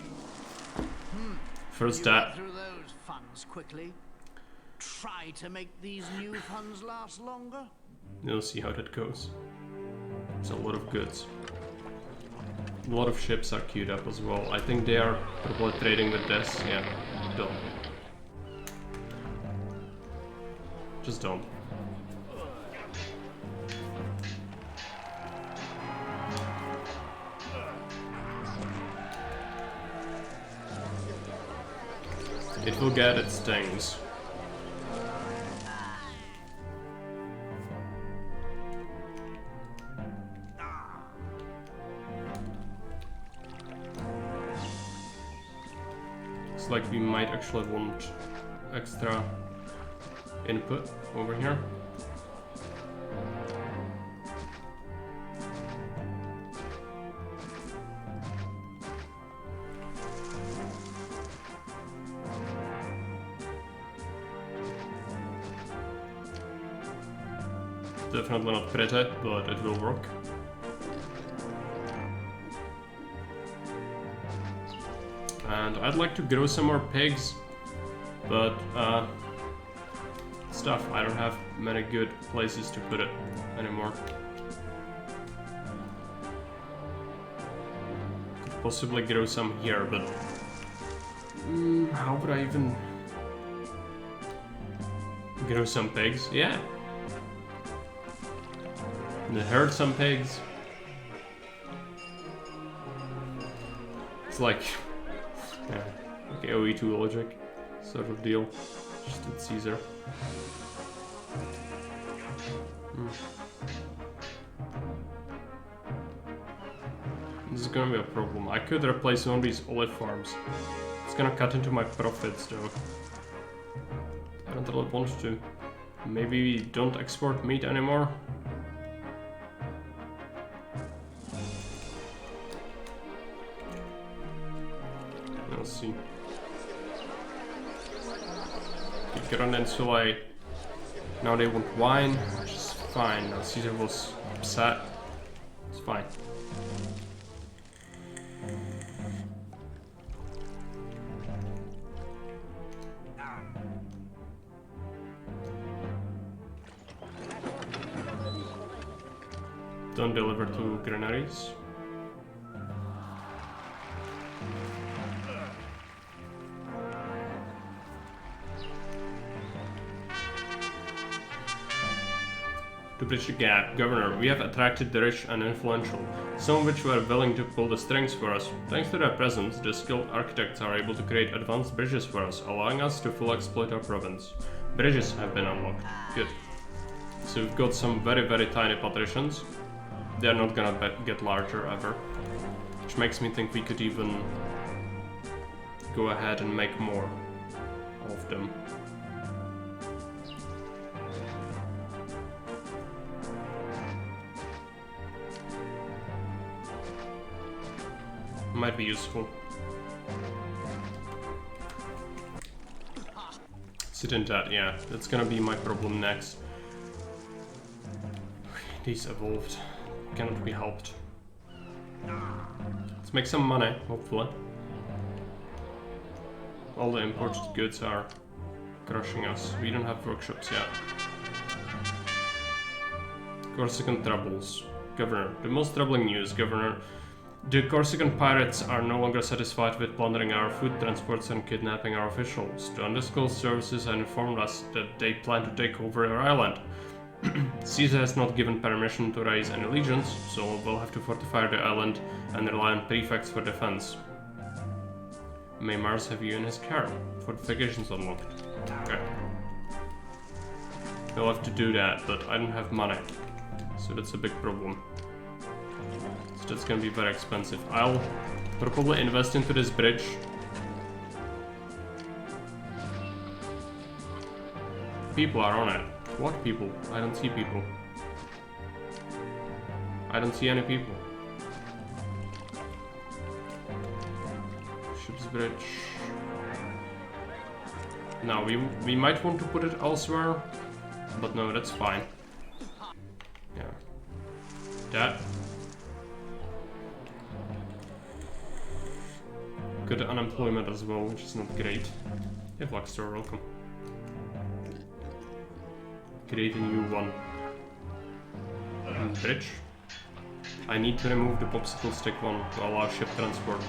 First that. Through those funds quickly. Try to make these new funds last longer. You'll see how that goes. It's a lot of goods. A lot of ships are queued up as well. I think they are probably trading with this. Yeah, don't. Just don't. It will get its things. Looks like we might actually want extra input over here. Definitely not pretty, but it will work. And I'd like to grow some more pigs, but stuff, I don't have many good places to put it anymore. Could possibly grow some here, but how would I even grow some pigs? Yeah. And herd some pigs. It's like okay, OE2 logic sort of deal. Just did Caesar. This is gonna be a problem. I could replace one of these olive farms. It's gonna cut into my profits though. I don't really want to. Maybe we don't export meat anymore. Let's see. Grandensula. Now they want wine, which is fine. Now Caesar was upset. It's fine. Don't deliver to granaries. To bridge the gap, Governor, we have attracted the rich and influential, some of which were willing to pull the strings for us. Thanks to their presence, the skilled architects are able to create advanced bridges for us, allowing us to fully exploit our province. Bridges have been unlocked. Good. So we've got some very, very tiny patricians. They're not gonna get larger ever. Which makes me think we could even go ahead and make more of them. Might be useful. Sit in that, yeah. That's gonna be my problem next. These evolved. Cannot be helped. Let's make some money, hopefully. All the imported goods are crushing us. We don't have workshops yet. Corsican troubles. Governor. The most troubling news, Governor. The Corsican pirates are no longer satisfied with plundering our food transports and kidnapping our officials. The undisclosed services have informed us that they plan to take over our island. Caesar has not given permission to raise any legions, so we'll have to fortify the island and rely on prefects for defense. May Mars have you in his care. Fortifications unlocked. Okay. We'll have to do that, but I don't have money. So that's a big problem. So that's gonna be very expensive. I'll probably invest into this bridge. People are on it. What people? I don't see people. I don't see any people. Ship's bridge. No, we might want to put it elsewhere, but no, that's fine. Yeah. That. Good unemployment as well, which is not great. Hey, Black Store, welcome. Create a new one. Bridge. I need to remove the popsicle stick one to allow ship transport.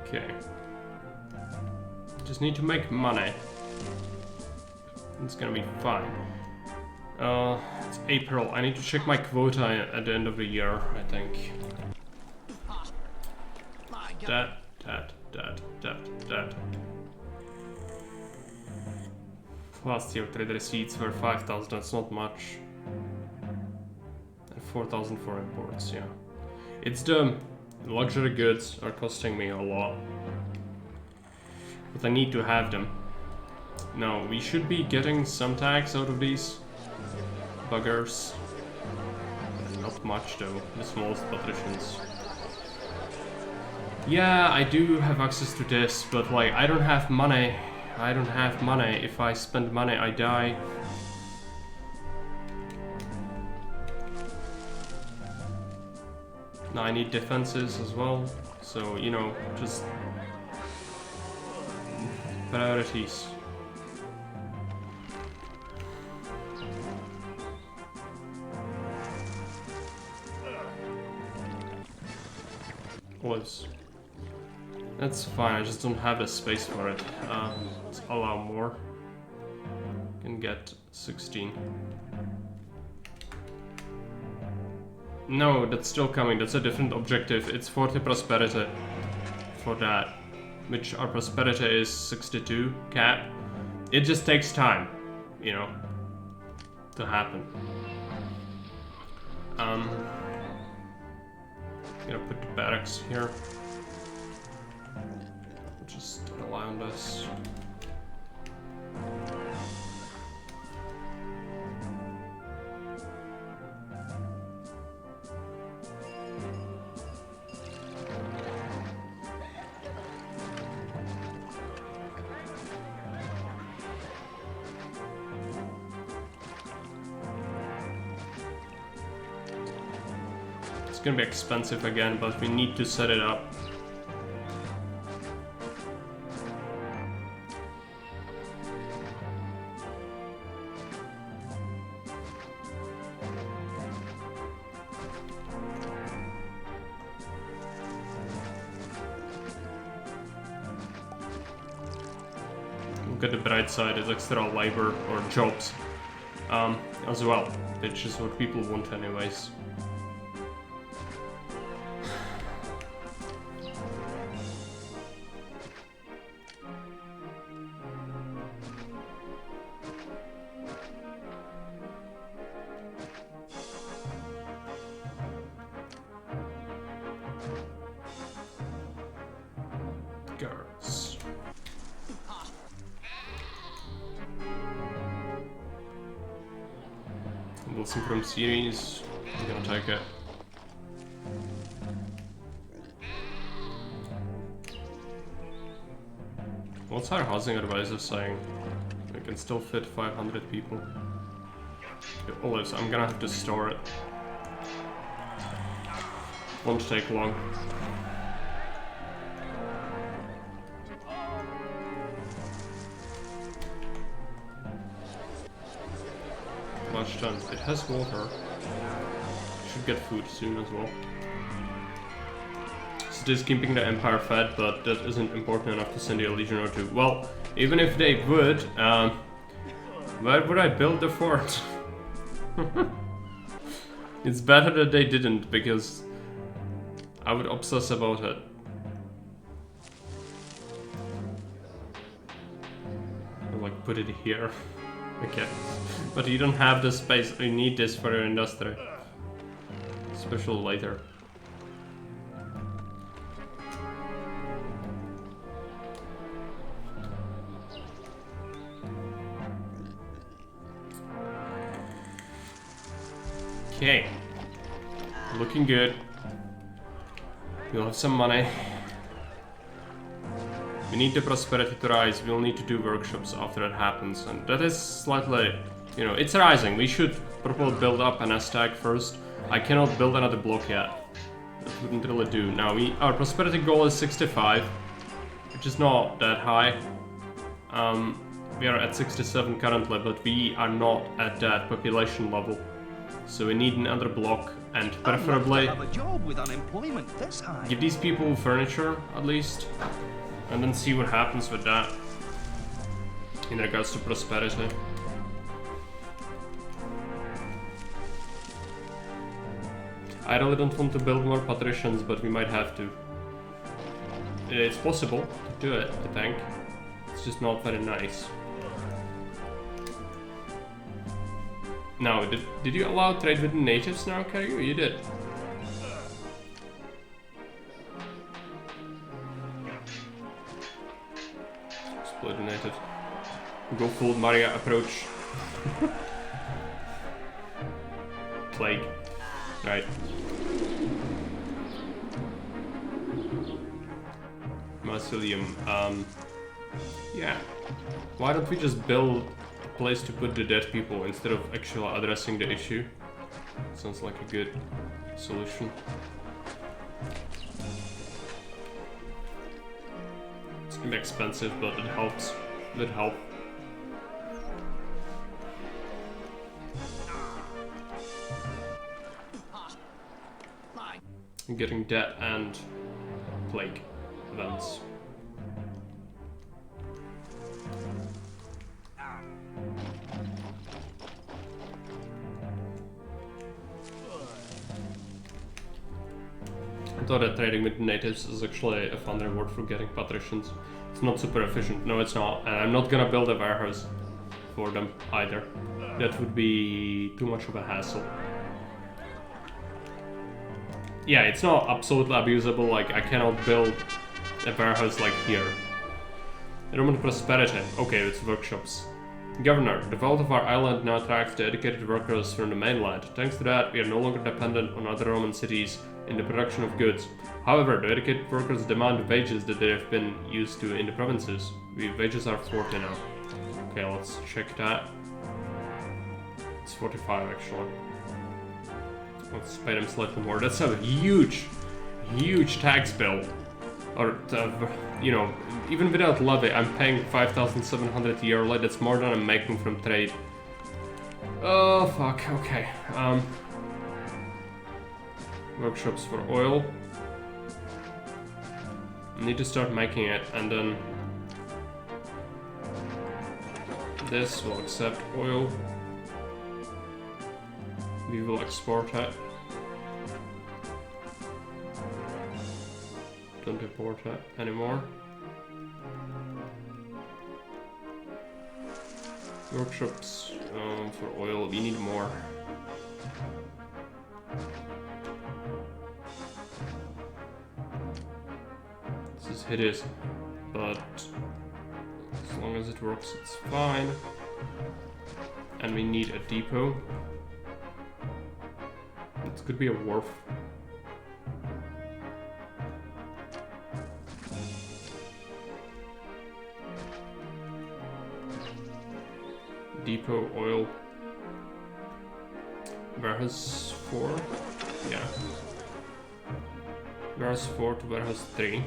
Okay. Just need to make money. It's gonna be fine. It's April. I need to check my quota at the end of the year, I think. That. Last year trade receipts were 5,000, that's not much. And 4,000 for imports, yeah. It's the luxury goods are costing me a lot. But I need to have them. No, we should be getting some tax out of these buggers. Not much though, the smallest patricians. Yeah, I do have access to this, but like, I don't have money. I don't have money. If I spend money, I die. Now I need defenses as well, so, you know, just priorities. Close. That's fine, I just don't have the space for it. Let's allow more. Can get 16. No, that's still coming, that's a different objective. It's 40 prosperity for that, which our prosperity is 62 cap. It just takes time, you know, to happen. I'm gonna put the barracks here. Just rely on this. It's gonna be expensive again, but we need to set it up. Look at the bright side, it's extra labor or jobs as well, which is what people want anyways. Guards. Wilson from series. I'm gonna take it. What's our housing advisor saying? We can still fit 500 people. The olives, I'm gonna have to store it. Won't take long. Much done. It has water. Should get food soon as well. So just keeping the Empire fed, but that isn't important enough to send you a legion or two. Well, Even if they would, where would I build the fort? It's better that they didn't, because I would obsess about it. I'll, like, put it here. Okay. But you don't have the space, you need this for your industry. Special later. Okay, looking good. We'll have some money. We need the prosperity to rise. We'll need to do workshops after that happens, and that is slightly, you know, it's rising. We should probably build up an S-tag first. I cannot build another block yet. That wouldn't really do. Now our prosperity goal is 65, which is not that high. We are at 67 currently, but we are not at that population level. So we need another block, and preferably give these people furniture at least, and then see what happens with that in regards to prosperity. I really don't want to build more patricians, but we might have to. It's possible to do it, I think. It's just not very nice. Now, did you allow trade with the natives now, Keriew? You did. Exploit the natives. Go full Maria approach. Plague. Right. Mausoleum. Yeah. Why don't we just build place to put the dead people instead of actually addressing the issue? Sounds like a good solution. It's gonna be expensive, but it helps. It help. I'm getting debt and plague events. I thought that trading with natives is actually a fun reward for getting patricians. It's not super efficient. No, it's not. And I'm not gonna build a warehouse for them either. That would be too much of a hassle. Yeah, it's not absolutely abusable. Like, I cannot build a warehouse like here. Roman prosperity. Okay, it's workshops. Governor, the wealth of our island now attracts dedicated workers from the mainland. Thanks to that, we are no longer dependent on other Roman cities in the production of goods. However, the dedicated workers demand wages that they have been used to in the provinces. Wages are 40 now. Okay, let's check that. It's 45 actually. Let's pay them slightly more. That's a huge, huge tax bill. Or, you know, even without levy, I'm paying 5,700 yearly. That's more than I'm making from trade. Oh, fuck. Okay. Workshops for oil. I need to start making it, and then this will accept oil. We will export it. Don't import it anymore. Workshops for oil, we need more. This is hideous, but as long as it works, it's fine. And we need a depot. This could be a wharf. Depot, oil. Warehouse 4? Yeah. Warehouse 4 to warehouse 3.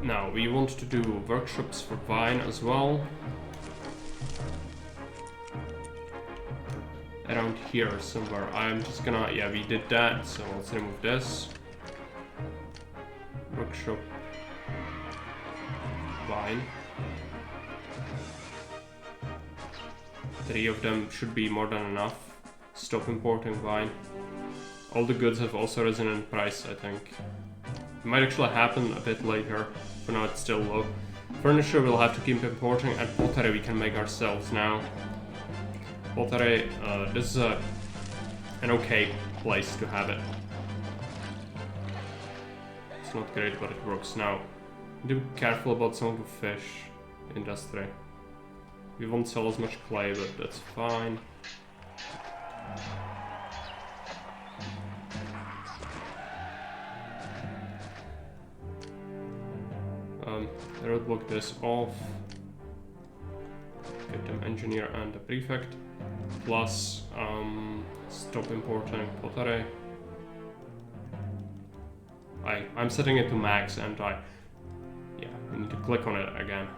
Now, we want to do workshops for wine as well. Around here somewhere. I'm just gonna, yeah, we did that, so let's remove this. Workshop. Wine. 3 of them should be more than enough. Stop importing wine. All the goods have also risen in price, I think. It might actually happen a bit later. For now it's still low. Furniture we'll have to keep importing, and pottery we can make ourselves now. Pottery, this is an okay place to have it. It's not great, but it works now. Be careful about some of the fish industry. We won't sell as much clay, but that's fine. Roadblock this off. Get them engineer and the prefect. Plus, stop importing pottery. I'm setting it to max, and yeah, we need to click on it again.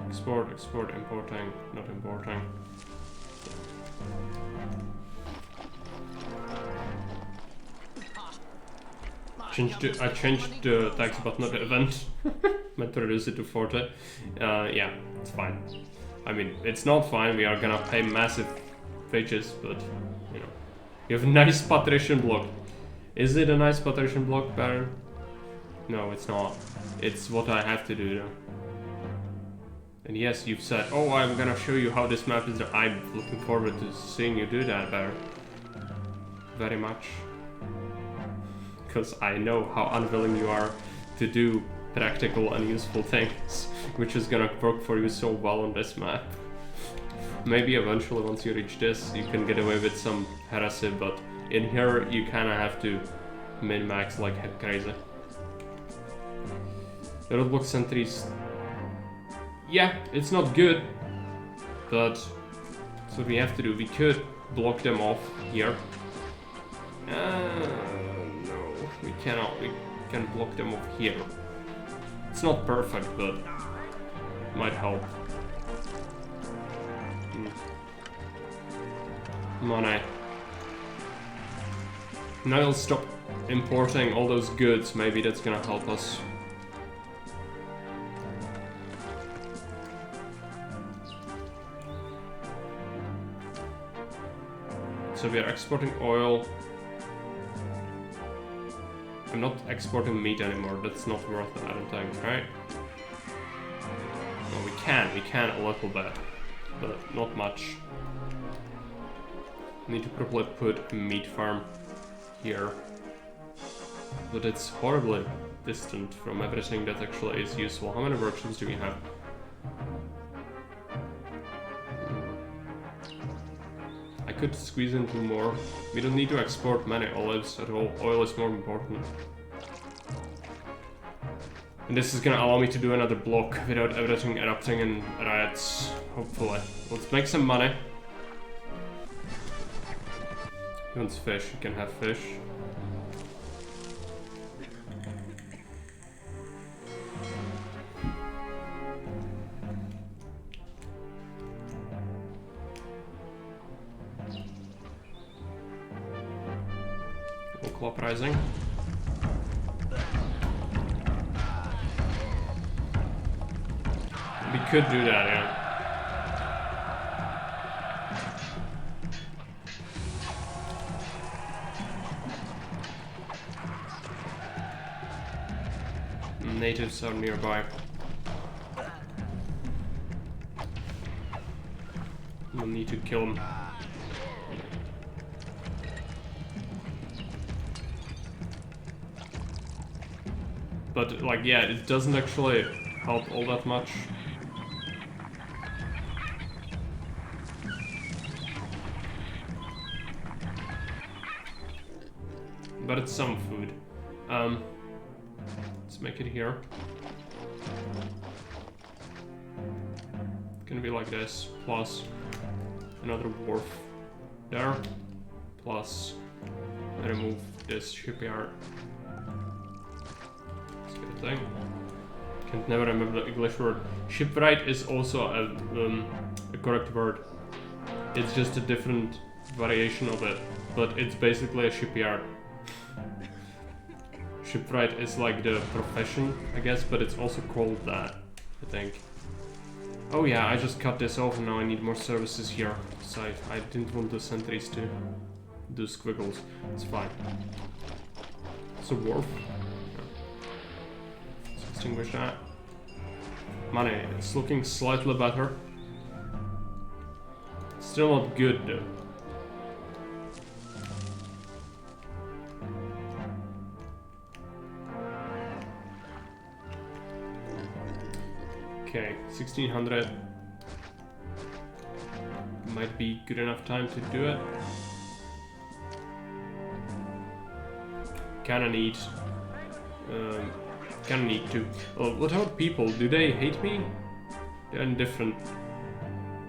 Export, export, importing, not importing. I changed the tax but not the event. Meant to reduce it to 40. Yeah, it's fine. I mean, it's not fine, we are gonna pay massive wages, but, you know. You have a nice patrician block. Is it a nice patrician block, Baron? No, it's not. It's what I have to do, though. And yes, you've said, oh, I'm gonna show you how this map is done. I'm looking forward to seeing you do that, Baron. Very much. Because I know how unwilling you are to do practical and useful things, which is gonna work for you so well on this map. Maybe eventually, once you reach this, you can get away with some heresy, but in here you kinda have to min-max like heck crazy. The roadblock sentries, yeah, it's not good, but that's what we have to do. We could block them off here. No, we cannot. We can block them off here. It's not perfect, but might help. Money. Now I'll stop importing all those goods. Maybe that's gonna help us. So we are exporting oil. I'm not exporting meat anymore, that's not worth it, I don't think, right? Well, we can a little bit, but not much. Need to probably put a meat farm here. But it's horribly distant from everything that actually is useful. How many workshops do we have? I could squeeze in 2 more. We don't need to export many olives at all. Oil is more important. And this is gonna allow me to do another block without everything erupting in riots, hopefully. Let's make some money. He wants fish, you can have fish. Local uprising. We could do that, yeah. Natives are nearby. We'll need to kill them. But, like, yeah, it doesn't actually help all that much. But it's some food. Let's make it here. It's gonna be like this, plus another wharf there, plus remove this shipyard. Let's get a thing. Can't never remember the English word. Shipwright is also a correct word. It's just a different variation of it, but it's basically a shipyard. Shipwright is like the profession, I guess, but it's also called that, I think. Oh yeah, I just cut this off and now I need more services here. So I didn't want the sentries to do squiggles. It's fine. It's a wharf. Let's extinguish that. Money, it's looking slightly better. Still not good though. Okay, 1600 might be good enough time to do it. Kinda need to. Oh, what about people? Do they hate me? They're indifferent.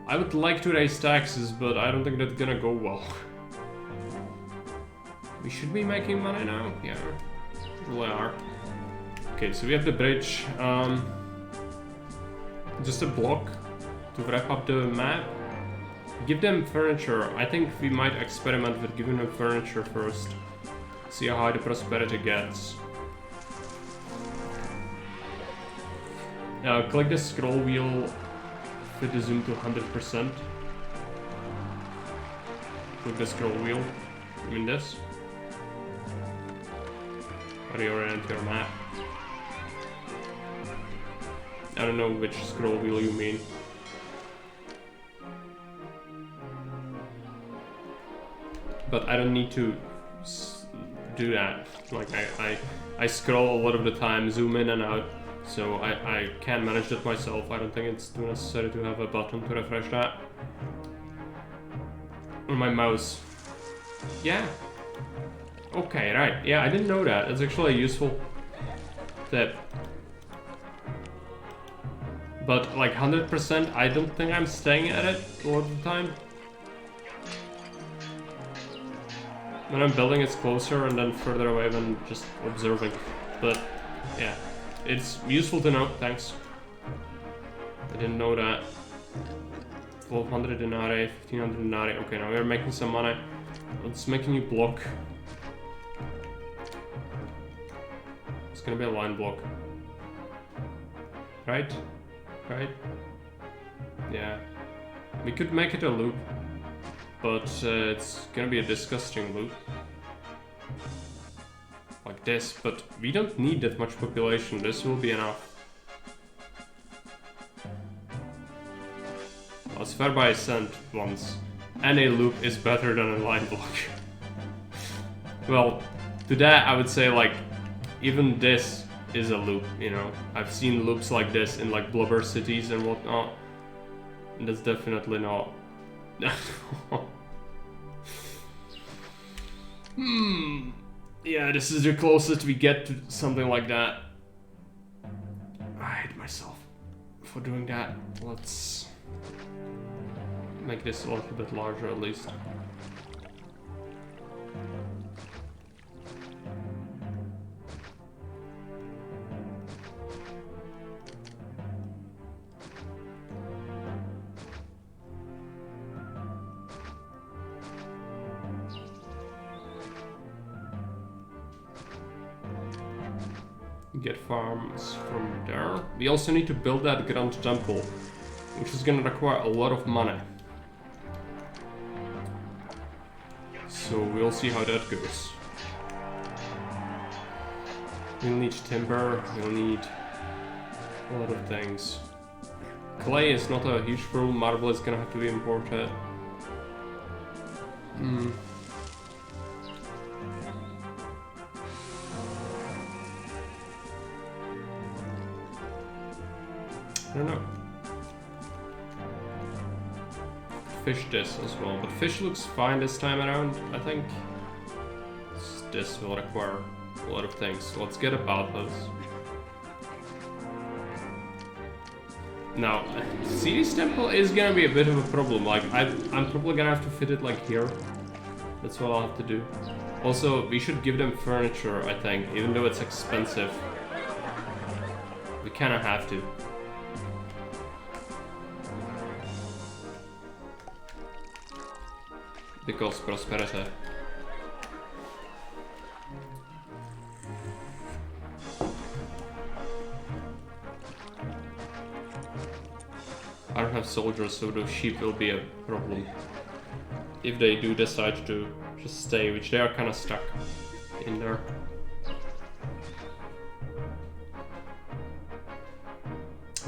I would like to raise taxes, but I don't think that's gonna go well. We should be making money now? Yeah, we are. Okay, so we have the bridge. Just a block to wrap up the map. Give them furniture. I think we might experiment with giving them furniture first. See how high the prosperity gets. Click the scroll wheel, fit the zoom to 100%. Click the scroll wheel. I mean this. Reorient your map. I don't know which scroll wheel you mean. But I don't need to do that. Like I scroll a lot of the time, zoom in and out, so I can manage that myself. I don't think it's too necessary to have a button to refresh that. On my mouse. Yeah. Okay, right. Yeah, I didn't know that. It's actually a useful tip. But like 100%, I don't think I'm staying at it a lot of the time. When I'm building, it's closer and then further away when just observing. But yeah, it's useful to know. Thanks. I didn't know that. 1200 denarii, 1500 denarii. Okay, now we're making some money. Let's make a new block. It's gonna be a line block. Right? Right? Yeah. We could make it a loop, but it's gonna be a disgusting loop. Like this, but we don't need that much population. This will be enough. As far by sent once. Any loop is better than a line block. Well, to that I would say like, even this is a loop, you know. I've seen loops like this in like blubber cities and whatnot. And that's definitely not. Yeah, this is the closest we get to something like that. I hate myself for doing that. Let's make this a little bit larger at least. Get farms from there. We also need to build that grand temple, which is gonna require a lot of money. So we'll see how that goes. We'll need timber, we'll need a lot of things. Clay is not a huge problem, marble is gonna have to be imported. I don't know. Fish this as well, but fish looks fine this time around, I think. This will require a lot of things, so let's get about those. Now, City's temple is gonna be a bit of a problem, like I'm probably gonna have to fit it like here. That's what I'll have to do. Also, we should give them furniture, I think, even though it's expensive. We kinda have to. Because prosperity. I don't have soldiers, so those sheep will be a problem. If they do decide to just stay, which they are kind of stuck in there.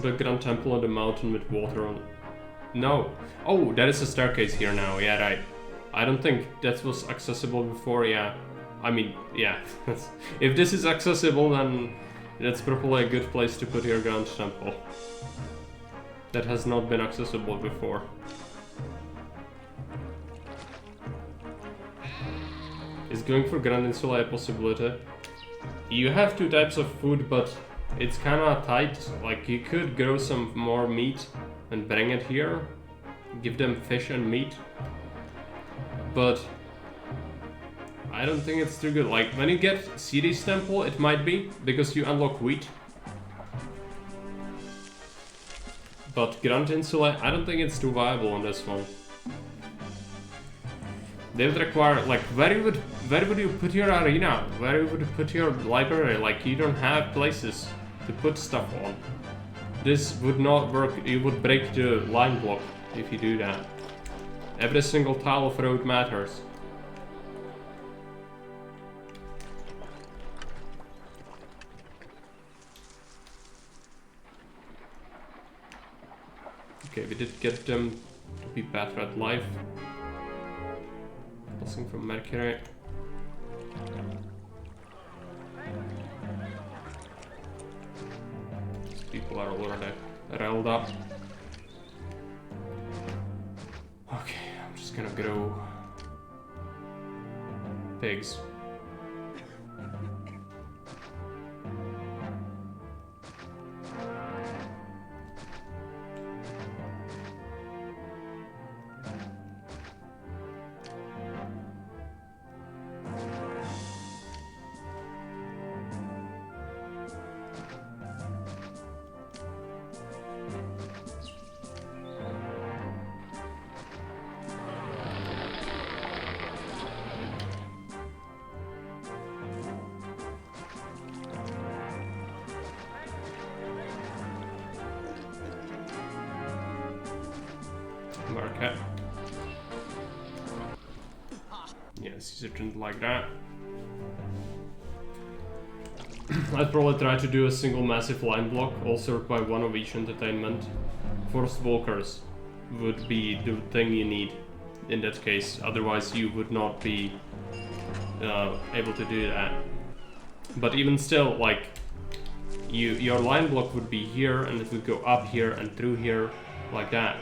The Grand Temple on the mountain with water on... No! Oh, that is a staircase here now, yeah, right. I don't think that was accessible before, yeah. I mean, yeah. If this is accessible, then that's probably a good place to put your Grand Temple. That has not been accessible before. Is going for Grand Insula a possibility? You have 2 types of food, but it's kinda tight. Like, you could grow some more meat and bring it here. Give them fish and meat. But I don't think it's too good. Like, when you get Ceres Temple, it might be, because you unlock wheat. But Grand Insula, I don't think it's too viable on this one. They would require, like, where would you put your arena? Where would you put your library? Like, you don't have places to put stuff on. This would not work. You would break the line block if you do that. Every single tile of road matters. Okay, we did get them to be Path Red Life. Blessing from Mercury. These people are already riled up. Okay, I'm just gonna grow pigs. Market. Yeah, Caesar didn't like that. I'd probably try to do a single massive line block, all served by one of each entertainment. Forced walkers would be the thing you need in that case, otherwise you would not be able to do that. But even still, like, your line block would be here, and it would go up here and through here, like that.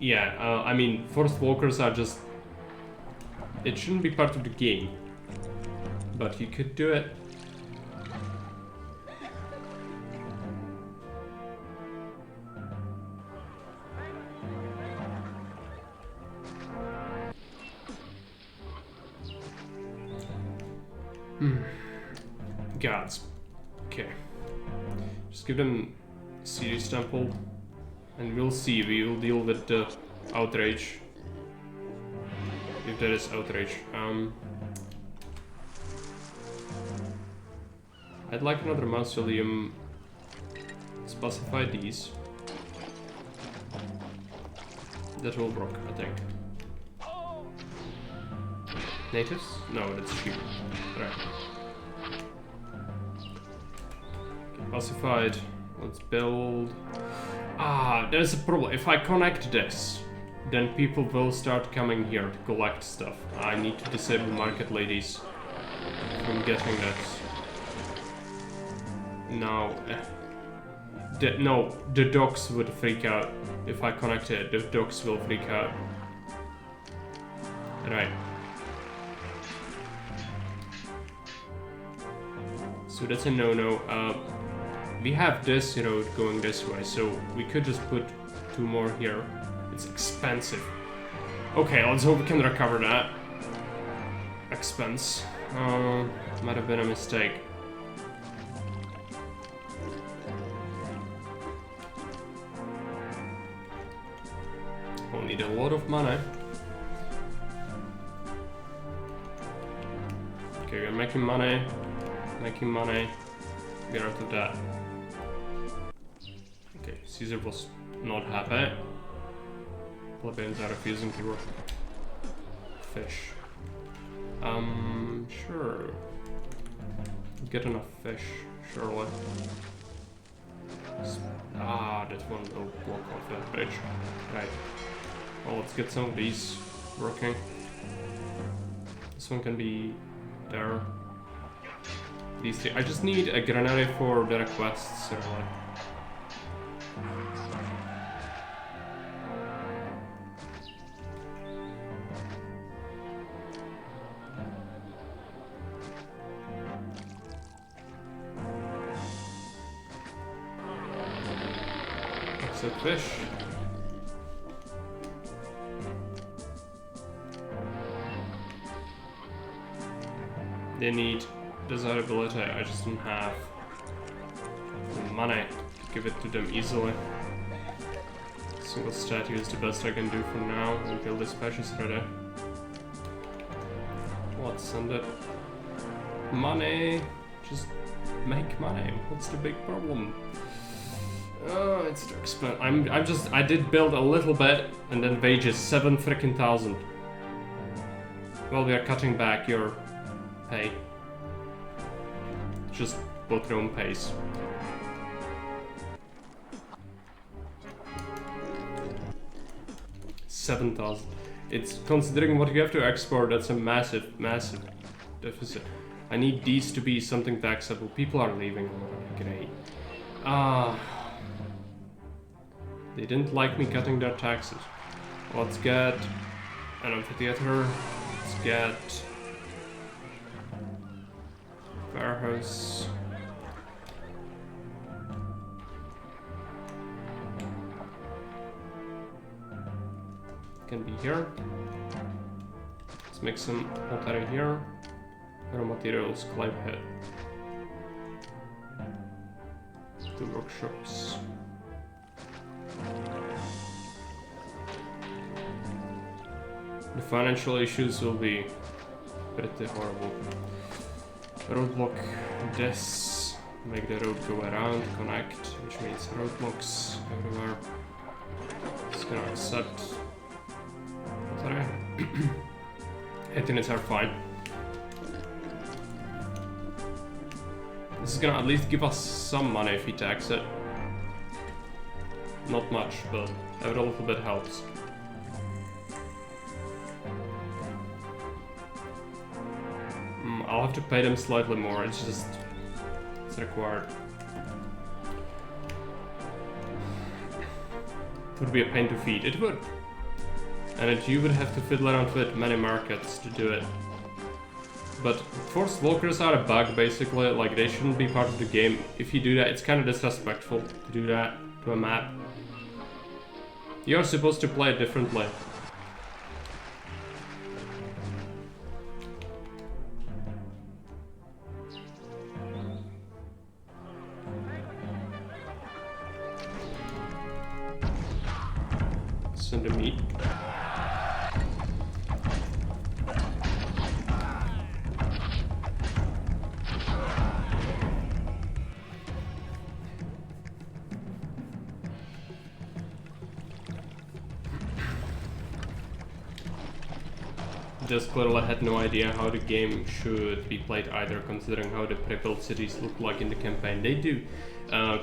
Yeah, I mean, forced walkers are just... It shouldn't be part of the game. But you could do it. Gods. Okay. Just give them Ceres Temple. And we'll see, we will deal with the outrage. If there is outrage. I'd like another mausoleum. Specify these. That will work, I think. Natives? No, that's sheep. Right. Okay, pacified. Let's build. Ah, there's a problem. If I connect this, then people will start coming here to collect stuff. I need to disable market ladies from getting that. Now, no, the dogs would freak out. If I connect it, the dogs will freak out. Right. So that's a no-no. We have this road going this way, so we could just put 2 more here. It's expensive. Okay, let's hope we can recover that expense. Might have been a mistake. We'll need a lot of money. Okay, we're making money. Making money. Get out of that. Okay, Caesar was not happy. Plebeians are refusing to work. Fish. Sure. Get enough fish, surely. That one will block off that bridge. Right. Well, let's get some of these working. This one can be there. These three. I just need a granary for the requests, really. Fish. They need desirability. I just don't have the money to give it to them easily. Single statue is the best I can do for now until this patch is ready. Let's send it. Money. Just make money. What's the big problem? Oh, it's too expensive. I did build a little bit, and then wages 7,000. Well, we are cutting back your pay. Just both your own pace. $7,000. It's considering what you have to export. That's a massive, massive deficit. I need these to be something taxable. People are leaving. Great. They didn't like me cutting their taxes. Let's get an amphitheater. Let's get warehouse. Can be here. Let's make some pottery here. Raw materials, climb head. 2 workshops. The financial issues will be pretty horrible. Roadblock this, make the road go around, connect, which means roadblocks everywhere. It's gonna accept. Sorry. 8 units are fine. This is gonna at least give us some money if we tax it. Not much, but every little bit helps. I'll have to pay them slightly more, it's required. It would be a pain to feed, it would. And you would have to fiddle around with many markets to do it. But forced walkers are a bug, basically, like they shouldn't be part of the game. If you do that, it's kind of disrespectful to do that to a map. You're supposed to play it differently. Send a meat. Just clearly had no idea how the game should be played either, considering how the pre-built cities look like in the campaign. They do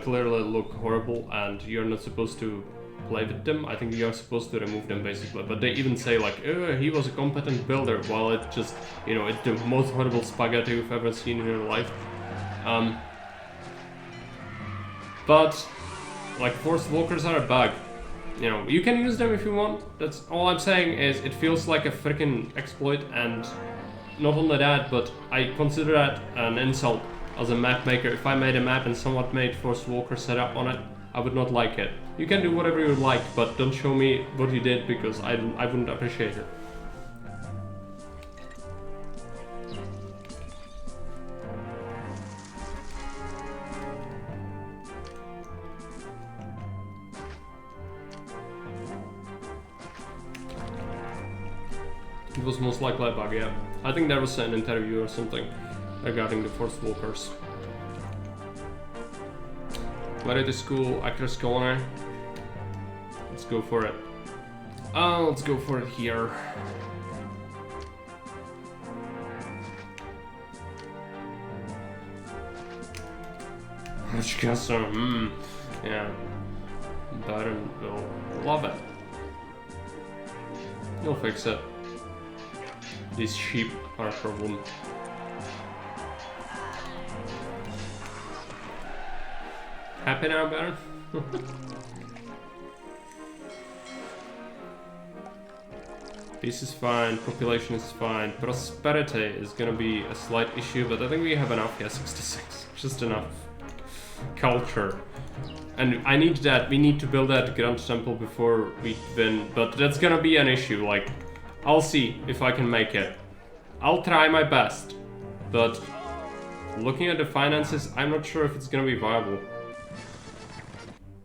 clearly look horrible, and you're not supposed to play with them. I think you're supposed to remove them, basically. But they even say, like, oh, he was a competent builder, while it just, you know, it's the most horrible spaghetti you've ever seen in your life. But, like, forced walkers are a bug. You know, you can use them if you want. That's all I'm saying. Is it feels like a freaking exploit, and not only that, but I consider that an insult as a map maker. If I made a map and someone made forced walker setup on it, I would not like it. You can do whatever you like, but don't show me what you did, because I wouldn't appreciate it. It was most likely a bug, yeah. I think there was an interview or something regarding the forced walkers. Variety School, Actors Culinary. Let's go for it. Let's go for it here. Which custom? Yeah. Baron will love it. You'll fix it. These sheep are a problem. Happy now, Baron? Peace is fine, population is fine, prosperity is gonna be a slight issue, but I think we have enough. Yeah, 66. Just enough. Culture. And I need that, we need to build that Grand Temple before we win, but that's gonna be an issue, like, I'll see if I can make it. I'll try my best, but looking at the finances, I'm not sure if it's gonna be viable.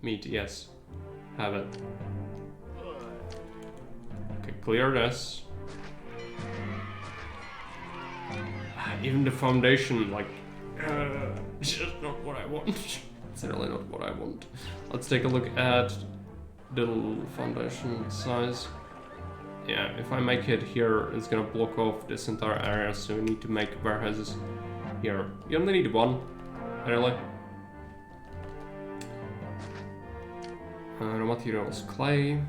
Meat, yes. Have it. Okay, clear this. Even the foundation, like, it's just not what I want. It's really not what I want. Let's take a look at the foundation size. Yeah, if I make it here, it's gonna block off this entire area, so we need to make warehouses here. You only need one, really. Raw materials, clay.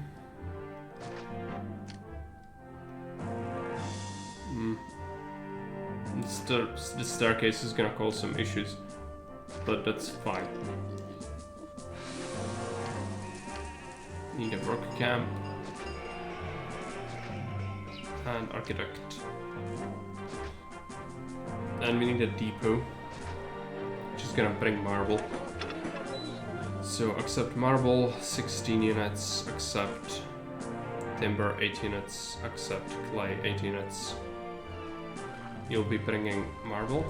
The staircase is gonna cause some issues, but that's fine. Need a work camp and architect, and we need a depot, which is gonna bring marble. So accept marble 16 units, accept timber 8 units, accept clay 8 units. You'll be bringing marble.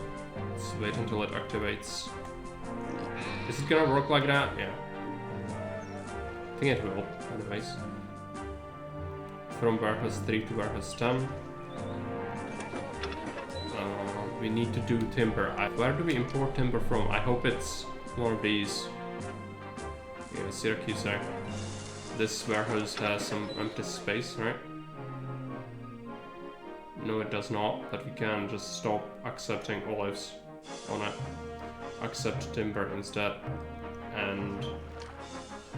Let's wait until it activates. Is it gonna work like that? Yeah. I think it will, anyways. From warehouse 3 to warehouse 10. We need to do timber. Where do we import timber from? I hope it's one of these. Yeah, Syracuse there. This warehouse has some empty space, right? No, it does not, but we can just stop accepting olives on it. Accept timber instead. And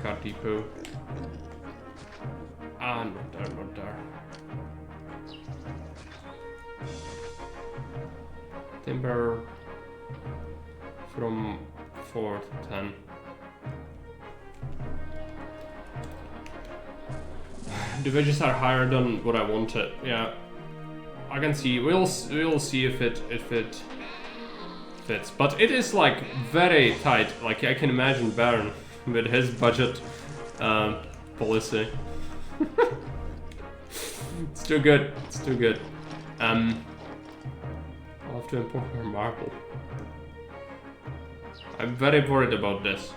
car depot. Ah, not there, not there. Timber from 4 to 10. The wages are higher than what I wanted. Yeah, I can see. We'll see if it fits. But it is like very tight. Like I can imagine Baron with his budget policy. It's too good. It's too good. I'll have to import more marble. I'm very worried about this.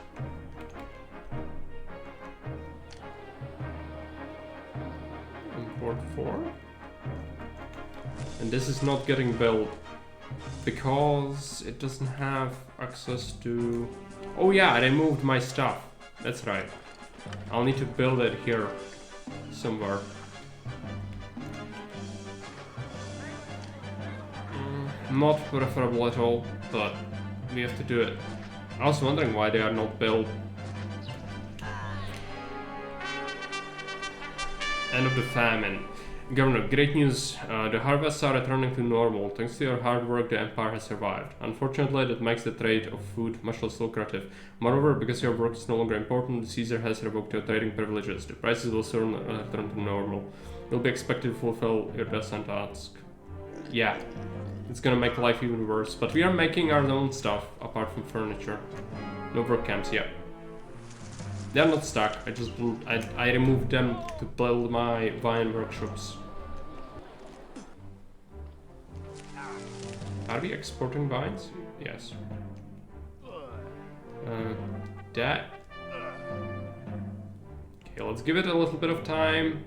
Import 4? And this is not getting built because it doesn't have access to... Oh yeah, I moved my stuff. That's right. I'll need to build it here somewhere. Not preferable at all, but we have to do it. I was wondering why they are not built. End of the famine. Governor, great news. The harvests are returning to normal. Thanks to your hard work, the empire has survived. Unfortunately, that makes the trade of food much less lucrative. Moreover, because your work is no longer important, Caesar has revoked your trading privileges. The prices will soon return to normal. You'll be expected to fulfill your descent task. Yeah, it's gonna make life even worse. But we are making our own stuff, apart from furniture. No work camps yet. They're not stuck. I removed them to build my vine workshops. Are we exporting vines? Yes. That. Okay, let's give it a little bit of time.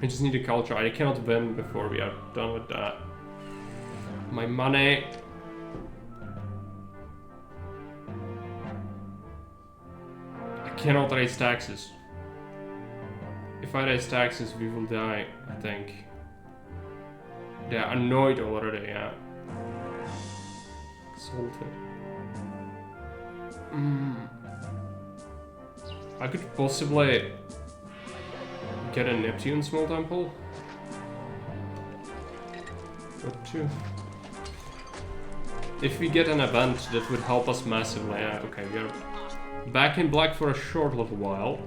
I just need a culture. I cannot win before we are done with that. My money. cannot raise taxes. If I raise taxes, we will die, I think. They're annoyed already, yeah. Salted. I could possibly get a Neptune small temple. Or two. If we get an event, that would help us massively. Yeah, okay, we're back in black for a short little while.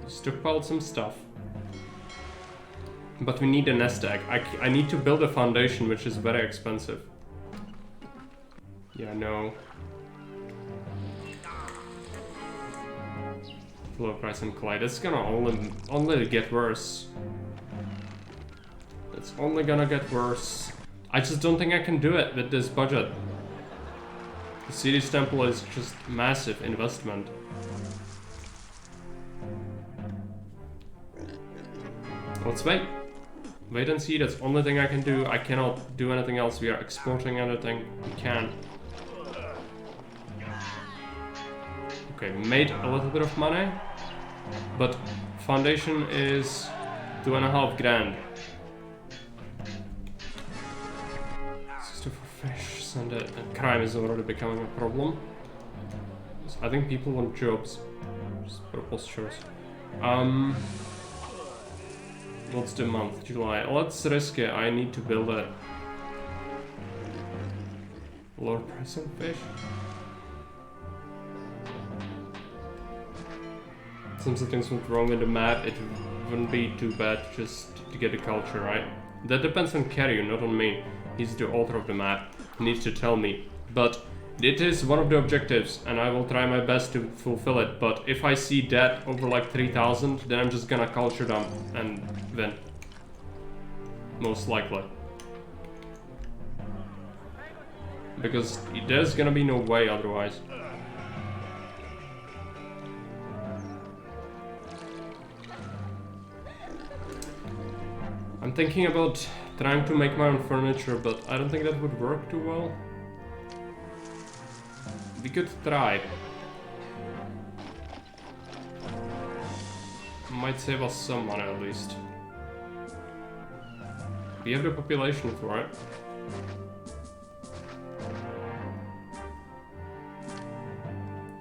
Stockpiled some stuff. But we need a nest egg. I need to build a foundation, which is very expensive. Yeah, no. Low price and clay. That's gonna only get worse. It's only gonna get worse. I just don't think I can do it with this budget. The city's temple is just massive investment. Let's wait. Wait and see, that's the only thing I can do. I cannot do anything else. We are exporting anything we can. Okay, we made a little bit of money. But foundation is 2.5 grand. 64 fish, and crime is already becoming a problem. So I think people want jobs. Just preposterous. What's the month? July. Let's risk it. I need to build a lower price on fish. Since things went wrong with the map, it wouldn't be too bad just to get the culture right. That depends on Keriew, not on me. He's the author of the map. He needs to tell me. But it is one of the objectives, and I will try my best to fulfill it. But if I see that over like 3,000, then I'm just gonna culture them and win. Most likely. Because there's gonna be no way otherwise. I'm thinking about trying to make my own furniture, but I don't think that would work too well. We could try. Might save us some money at least. We have the population for it.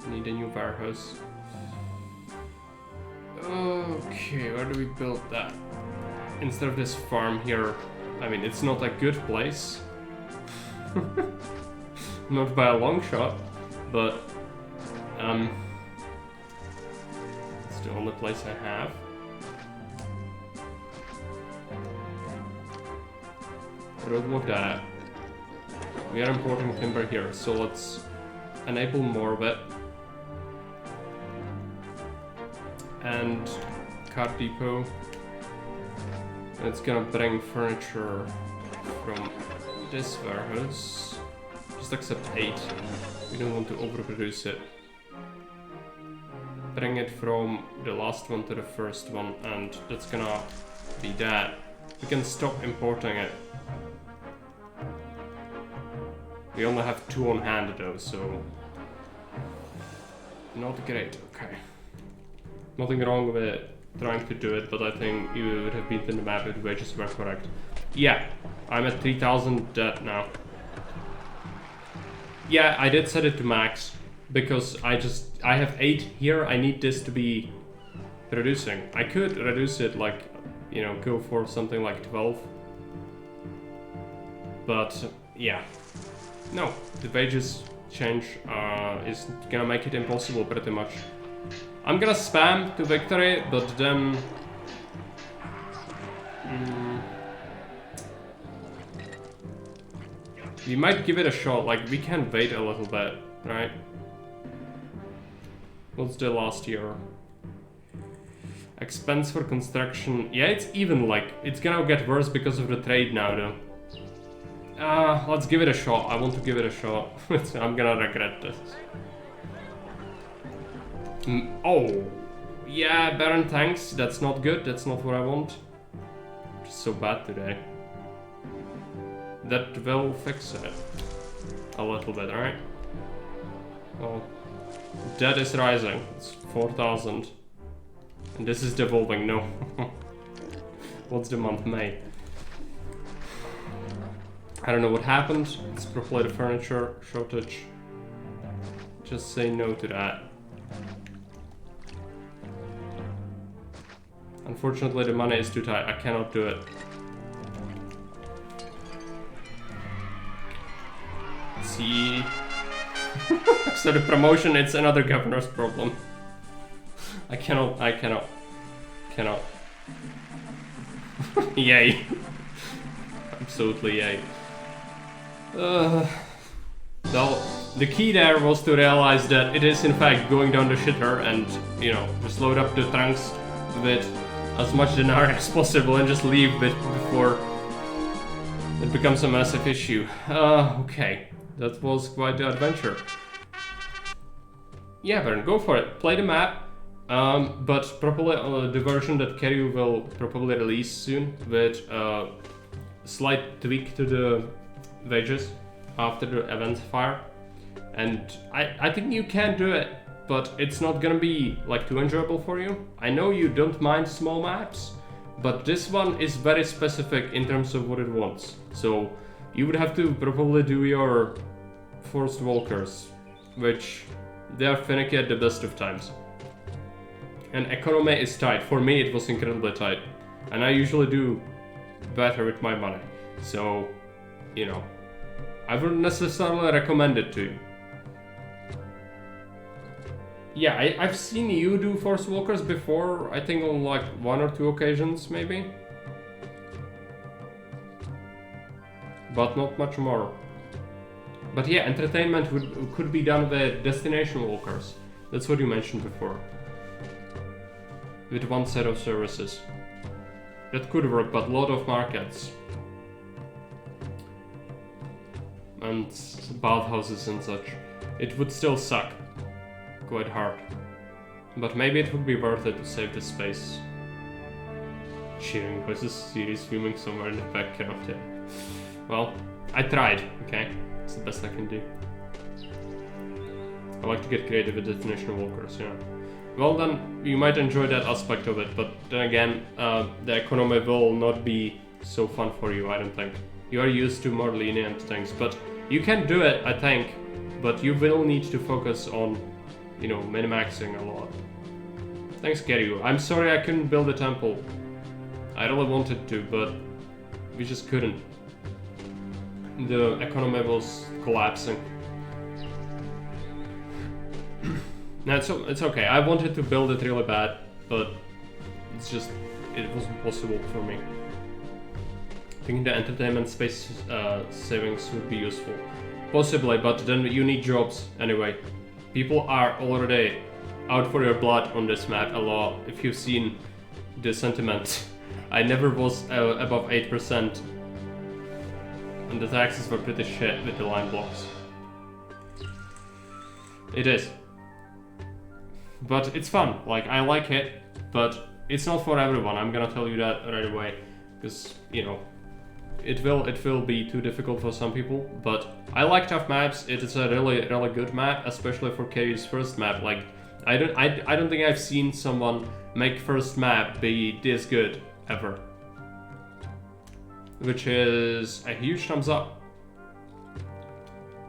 Need a new warehouse. Okay, where do we build that? Instead of this farm here, I mean, it's not a good place. Not by a long shot, but it's the only place I have. Roadblock that. We are importing timber here, so let's enable more of it. And cart depot. And it's gonna bring furniture from this warehouse. Just accept 8. We don't want to overproduce it. Bring it from the last one to the first one, and that's gonna be that. We can stop importing it. We only have 2 on hand though, so not great. Okay. Nothing wrong with it. Trying to do it, but I think you would have beaten the map if the wages were correct. Yeah, I'm at 3,000 debt now. Yeah, I did set it to max because I have 8 here. I need this to be producing. I could reduce it, like, you know, go for something like 12. But yeah, no, the wages change is gonna make it impossible pretty much. I'm gonna spam to victory, but then we might give it a shot. Like, we can wait a little bit, right? What's the last year? Expense for construction. Yeah, it's even, like, it's gonna get worse because of the trade now though. Let's give it a shot. I want to give it a shot. I'm gonna regret this. Oh, yeah, Baron tanks. That's not good. That's not what I want. Just so bad today. That will fix it a little bit, alright? Well, debt is rising. It's 4,000. And this is devolving, no. What's the month? May. I don't know what happened. It's probably the furniture shortage. Just say no to that. Unfortunately, the money is too tight. I cannot do it. See. So the promotion, it's another governor's problem. I cannot. Yay. Absolutely yay. The key there was to realize that it is in fact going down the shitter and, you know, just load up the trunks with as much dinar as possible and just leave it before it becomes a massive issue. Okay. That was quite the adventure. Yeah, Vern, go for it. Play the map. But probably the version that Keriew will probably release soon with a slight tweak to the wages after the event fire. And I think you can do it, but it's not gonna be like too enjoyable for you. I know you don't mind small maps, but this one is very specific in terms of what it wants. So you would have to probably do your forced walkers, which they are finicky at the best of times. And economy is tight. For me, it was incredibly tight. And I usually do better with my money. So, you know, I wouldn't necessarily recommend it to you. Yeah, I've seen you do forced walkers before, I think on like 1 or 2 occasions, maybe. But not much more. But yeah, entertainment could be done with destination walkers. That's what you mentioned before. With one set of services. That could work, but a lot of markets. And bathhouses and such. It would still suck. Quite hard. But maybe it would be worth it to save the space. Cheering voices, series filming somewhere in the background, yeah. Well, I tried, okay? It's the best I can do. I like to get creative with destination walkers, yeah. Well then, you might enjoy that aspect of it, but then again, the economy will not be so fun for you, I don't think. You are used to more lenient things, but you can do it, I think, but you will need to focus on, you know, min-maxing a lot. Thanks, Keriew. I'm sorry I couldn't build a temple. I really wanted to, but we just couldn't. The economy was collapsing. No, it's okay. I wanted to build it really bad, but it's just, it wasn't possible for me. I think the entertainment space savings would be useful. Possibly, but then you need jobs anyway. People are already out for your blood on this map a lot. If you've seen the sentiment, I never was above 8%. And the taxes were pretty shit with the line blocks. It is. But it's fun, like I like it, but it's not for everyone, I'm gonna tell you that right away. Because, you know, it will be too difficult for some people, but I like tough maps. It is a really good map, especially for Keriew's first map. Like, I don't think I've seen someone make first map be this good, ever. Which is a huge thumbs up.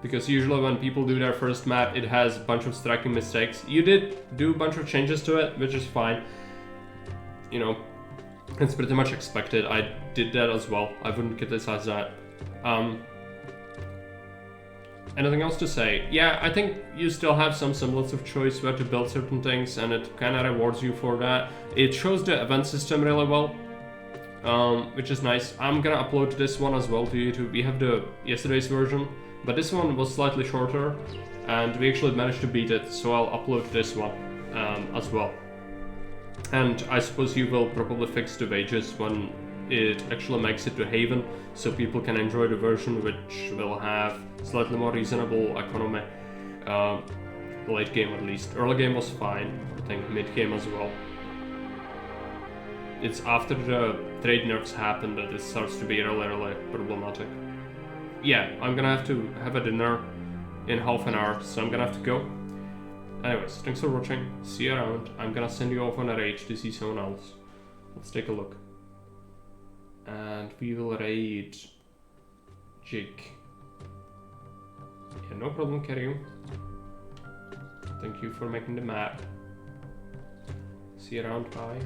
Because usually when people do their first map, it has a bunch of striking mistakes. You did do a bunch of changes to it, which is fine. You know, it's pretty much expected. I did that as well. I wouldn't criticize that. Anything else to say? Yeah, I think you still have some semblance of choice where to build certain things, and it kind of rewards you for that. It shows the event system really well, which is nice. I'm gonna upload this one as well to YouTube. We have the yesterday's version, but this one was slightly shorter, and we actually managed to beat it, so I'll upload this one as well. And I suppose you will probably fix the wages when it actually makes it to Haven, so people can enjoy the version which will have slightly more reasonable economy. Late game at least. Early game was fine, I think mid game as well. It's after the trade nerfs happen that it starts to be really problematic. Yeah, I'm gonna have to have a dinner in half an hour, so I'm gonna have to go. Anyways, thanks for watching. See you around. I'm gonna send you off on a raid to see someone else. Let's take a look. And we will raid Jig. Yeah, no problem, Keriew. Thank you for making the map. See you around, bye.